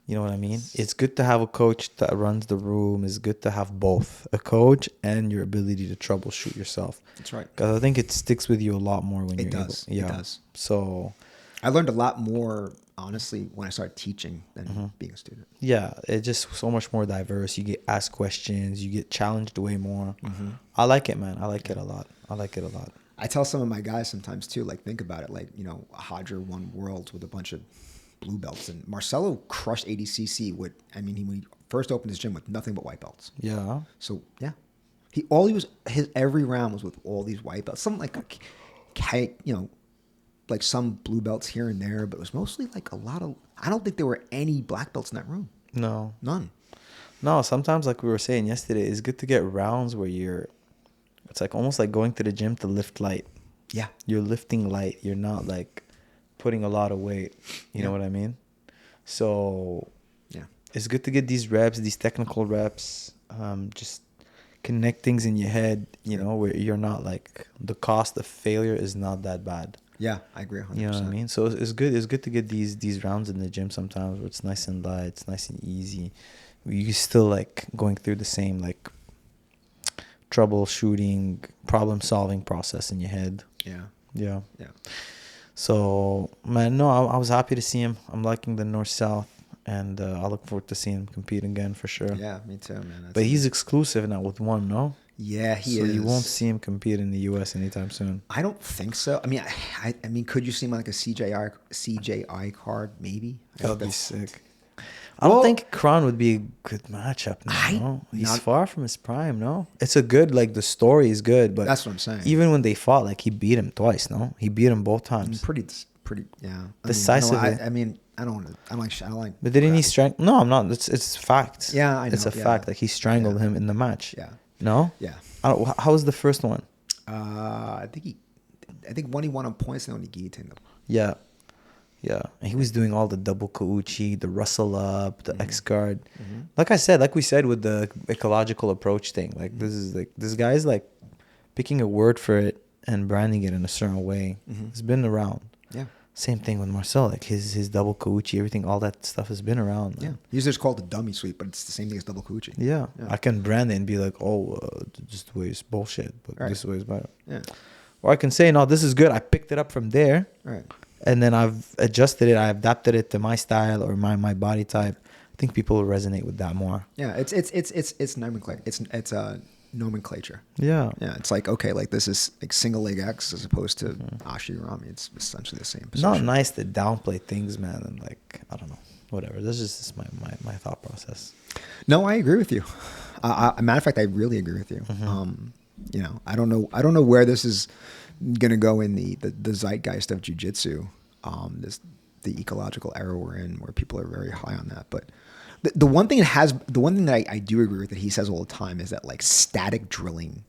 You know what I mean? It's good to have a coach that runs the room. It's good to have both a coach and your ability to troubleshoot yourself. That's right. Because I think it sticks with you a lot more when It you're does. able. Yeah. It does. So I learned a lot more, honestly, when I started teaching than being a student. yeah, it's just so much more diverse. You get asked questions. You get challenged way more. I like it, man. I like it a lot. I tell some of my guys sometimes too, like, think about it. Like, you know, Hadra won worlds with a bunch of blue belts, and Marcelo crushed ADCC with, I mean, when he first opened his gym with nothing but white belts. Yeah. So yeah, his every round was with all these white belts. Some like, you know, like some blue belts here and there, but it was mostly like a lot of. I don't think there were any black belts in that room. No. None. No, sometimes like we were saying yesterday, it's good to get rounds where it's like almost like going to the gym to lift light. Yeah. You're lifting light. You're not like putting a lot of weight. You know what I mean? So Yeah. it's good to get these reps, these technical reps, just connect things in your head, you know, where you're not like, the cost of failure is not that bad. Yeah, I agree 100%. You know what I mean? So it's good. It's good to get these rounds in the gym sometimes where it's nice and light, it's nice and easy. You still like going through the same like troubleshooting, problem solving process in your head. Yeah. Yeah. Yeah. So man, no, I was happy to see him. I'm liking the North South, and I look forward to seeing him compete again for sure. Yeah, me too, man. But he's exclusive now with one, no? Yeah, he So is. you won't see him compete in the U.S. anytime soon. I don't think so. I mean, I mean, could you see him on like a CJI card? Maybe. That would be sick. I don't think Kron would be a good matchup now. No? He's far from his prime, no? It's a good, like, the story is good, but that's what I'm saying. Even when they fought, like, he beat him twice, no? He beat him both times. Pretty, yeah. Decisively. I mean, I don't like. But didn't he strangle? No, I'm not. It's facts. Yeah, I know. It's a fact. Like, he strangled him in the match. Yeah. No? Yeah. How was the first one? I think one he won on points and then he guillotined him. Yeah. Yeah. And he was doing all the double Kauchi, the rustle up, the X guard. Like we said with the ecological approach thing, like this guy's like picking a word for it and branding it in a certain way. It's been around. Yeah. Same thing with Marcel, like his double Kauchi, everything, all that stuff has been around. Yeah. He's just called the dummy sweep, but it's the same thing as double Kauchi. Yeah. I can brand it and be like, just the way it's bullshit, but this way is better. Yeah. Or I can say, no, this is good. I picked it up from there. Right. And then I've adjusted it. I adapted it to my style or my body type. I think people will resonate with that more. Yeah, it's nomenclature. It's a nomenclature. Yeah. Yeah, it's like, okay, like this is like single leg X as opposed to Ashirami. It's essentially the same position. Not nice to downplay things, man, and like, I don't know, whatever. This is just my thought process. No, I agree with you. Matter of fact, I really agree with you. You know, I don't know where this is gonna go in the zeitgeist of jiu-jitsu. This the ecological era we're in, where people are very high on that. But the one thing that I do agree with that he says all the time is that like static drilling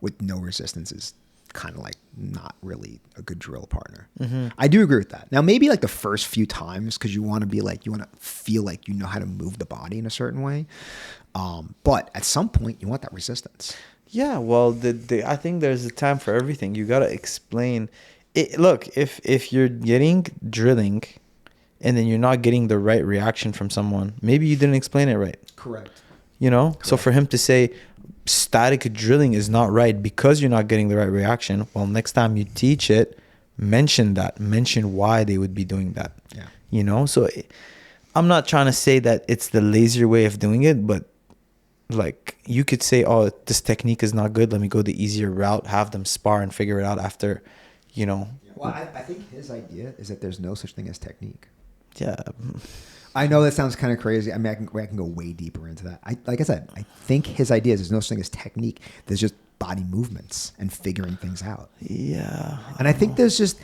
with no resistance is kind of like not really a good drill partner. I do agree with that. Now maybe like the first few times, because you want to feel like you know how to move the body in a certain way. But at some point you want that resistance. Yeah, well, I think there's a time for everything. You gotta explain it. Look, if you're getting drilling, and then you're not getting the right reaction from someone, maybe you didn't explain it right. Correct. You know, Correct. So for him to say static drilling is not right because you're not getting the right reaction, well, next time you teach it, mention why they would be doing that. Yeah. You know, so I'm not trying to say that it's the lazier way of doing it, but like you could say, oh, this technique is not good, let me go the easier route, have them spar and figure it out after, you know. Well, I think his idea is that there's no such thing as technique. Yeah. I know that sounds kind of crazy. I mean, I can go way deeper into that. Like I said, I think his idea is there's no such thing as technique. There's just body movements and figuring things out. Yeah. And I think there's just,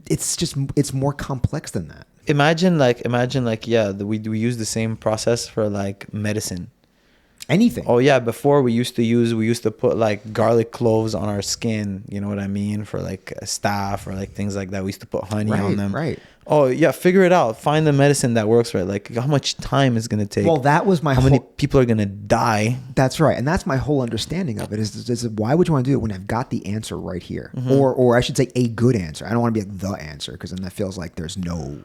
it's more complex than that. Imagine like yeah, we use the same process for like medicine. Anything. Oh yeah, before we used to put like garlic cloves on our skin, you know what I mean, for like a staff or like things like that. We used to put honey on them. Right. Oh yeah, figure it out. Find the medicine that works right. Like how much time is gonna take? Well, that was how many people are gonna die? That's right, and that's my whole understanding of it. Is why would you want to do it when I've got the answer right here, or I should say a good answer. I don't want to be like the answer because then that feels like there's no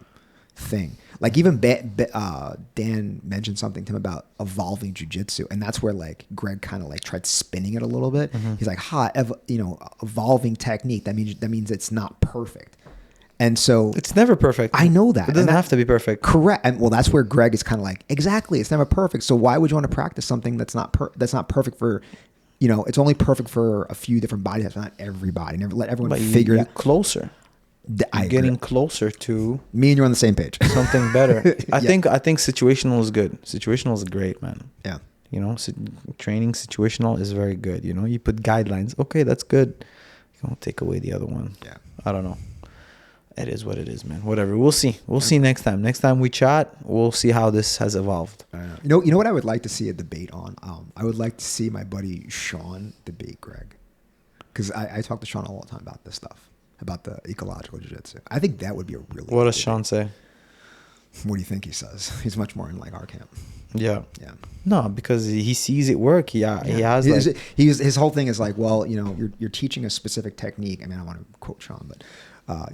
thing. Like even Dan mentioned something to him about evolving jiu-jitsu, and that's where like Greg kind of like tried spinning it a little bit. He's like, evolving technique. That means it's not perfect. And so it's never perfect. I know that. It doesn't have to be perfect. Correct. And well, that's where Greg is kind of like, exactly. It's never perfect. So why would you want to practice something that's not perfect for, it's only perfect for a few different body types, not everybody. Never let everyone figure it out. Closer. You're getting closer to me and you're on the same page. Something better. I think situational is good. Situational is great, man. Yeah. Training situational is very good. You put guidelines. Okay, that's good. You don't take away the other one. Yeah. I don't know. It is what it is, man. Whatever. We'll see. We'll see next time. Next time we chat, we'll see how this has evolved. You know what I would like to see a debate on? I would like to see my buddy Sean debate Greg. Because I talk to Sean all the time about this stuff, about the ecological jiu-jitsu. I think that would be a really What does debate. Sean say? What do you think he says? He's much more in like our camp. Yeah. Yeah. No, because he sees it work. He has his whole thing is like, well, you're teaching a specific technique. I mean, I don't want to quote Sean, but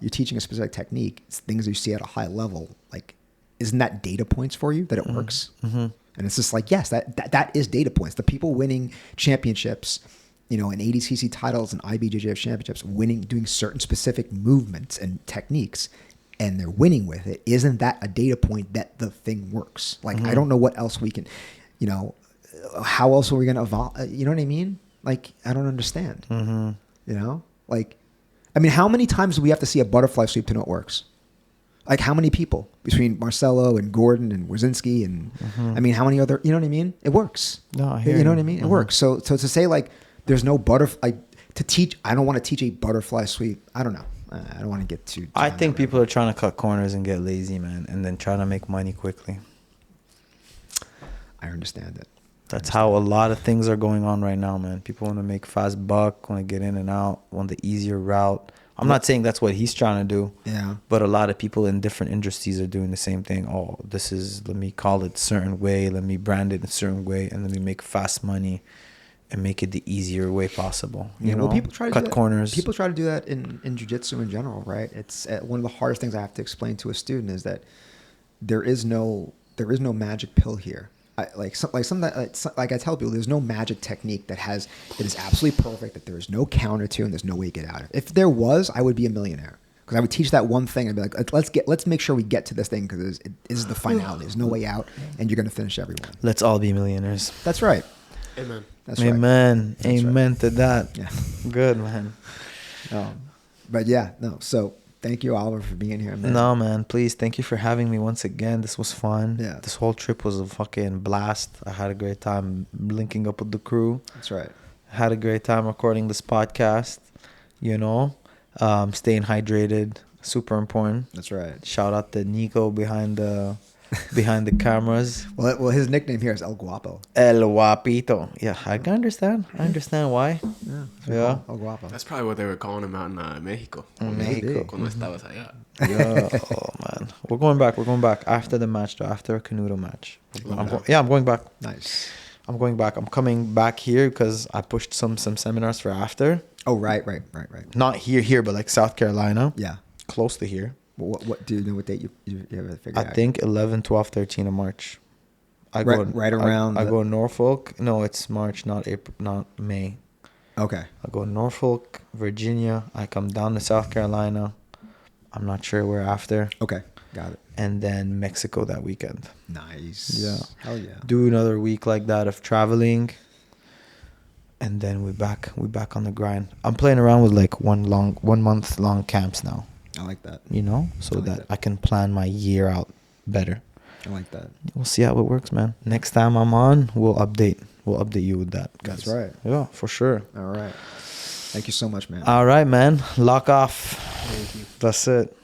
you're teaching a specific technique. It's things you see at a high level. Like, isn't that data points for you that it works? Mm-hmm. And it's just like, yes, that is data points. The people winning championships, and ADCC titles and IBJJF championships, doing certain specific movements and techniques, and they're winning with it. Isn't that a data point that the thing works? Like, I don't know what else we can, how else are we going to evolve? You know what I mean? Like, I don't understand. Like, I mean, how many times do we have to see a butterfly sweep to know it works? Like, how many people between Marcelo and Gordon and Wazinski and I mean, how many other? You know what I mean? It works. No, I hear you know what I mean? It works. So to say like there's no butterfly to teach. I don't want to teach a butterfly sweep. I don't know. I don't want to get too. I think people are trying to cut corners and get lazy, man, and then trying to make money quickly. I understand it. That's how a lot of things are going on right now, man. People want to make fast buck, want to get in and out, want the easier route. I'm not saying that's what he's trying to do. Yeah. But a lot of people in different industries are doing the same thing. Oh, let me call it a certain way. Let me brand it a certain way. And let me make fast money and make it the easier way possible. Well, people try to cut corners. People try to do that in jiu-jitsu in general, right? It's one of the hardest things I have to explain to a student is that there is no magic pill here. I tell people, there's no magic technique that is absolutely perfect, that there is no counter to, and there's no way to get out of. If there was, I would be a millionaire, because I would teach that one thing and be like, let's make sure we get to this thing, because it is the finality. There's no way out, and you're gonna finish everyone. Let's all be millionaires. That's right. Amen. That's right. Amen. That's Amen right. to that. Yeah. Good, man. But yeah, no. So thank you, Oliver, for being here, man. No, man. Please, thank you for having me once again. This was fun. Yeah. This whole trip was a fucking blast. I had a great time linking up with the crew. That's right. Had a great time recording this podcast. You know, staying hydrated, super important. That's right. Shout out to Nico behind the cameras. Well, his nickname here is El Guapo. El Guapito. Yeah, I can understand. I understand why. Yeah. El Guapo. That's probably what they were calling him out in Mexico. Mexico. Cuando estabas allá. Yeah. Oh man, we're going back after the match though. After a Canuto match. I'm going back. Nice. I'm going back. I'm coming back here because I pushed some seminars for after. Oh, right. Not here, but like South Carolina. Yeah. Close to here. What do you know what date you ever figured out? I think 11, 12, 13 of March. I go Norfolk. No, it's March, not April, not May. Okay. I go Norfolk, Virginia. I come down to South Carolina. I'm not sure where after. Okay. Got it. And then Mexico that weekend. Nice. Yeah. Hell yeah. Do another week like that of traveling. And then we back on the grind. I'm playing around with like 1 month long camps now. I like that. You know, so like that that. I can plan my year out better. I like that. We'll see how it works, man. Next time I'm on, we'll update you with that, guys. That's right. Yeah, for sure. All right. Thank you so much, man. All right, man. Lock off. Thank you. That's it.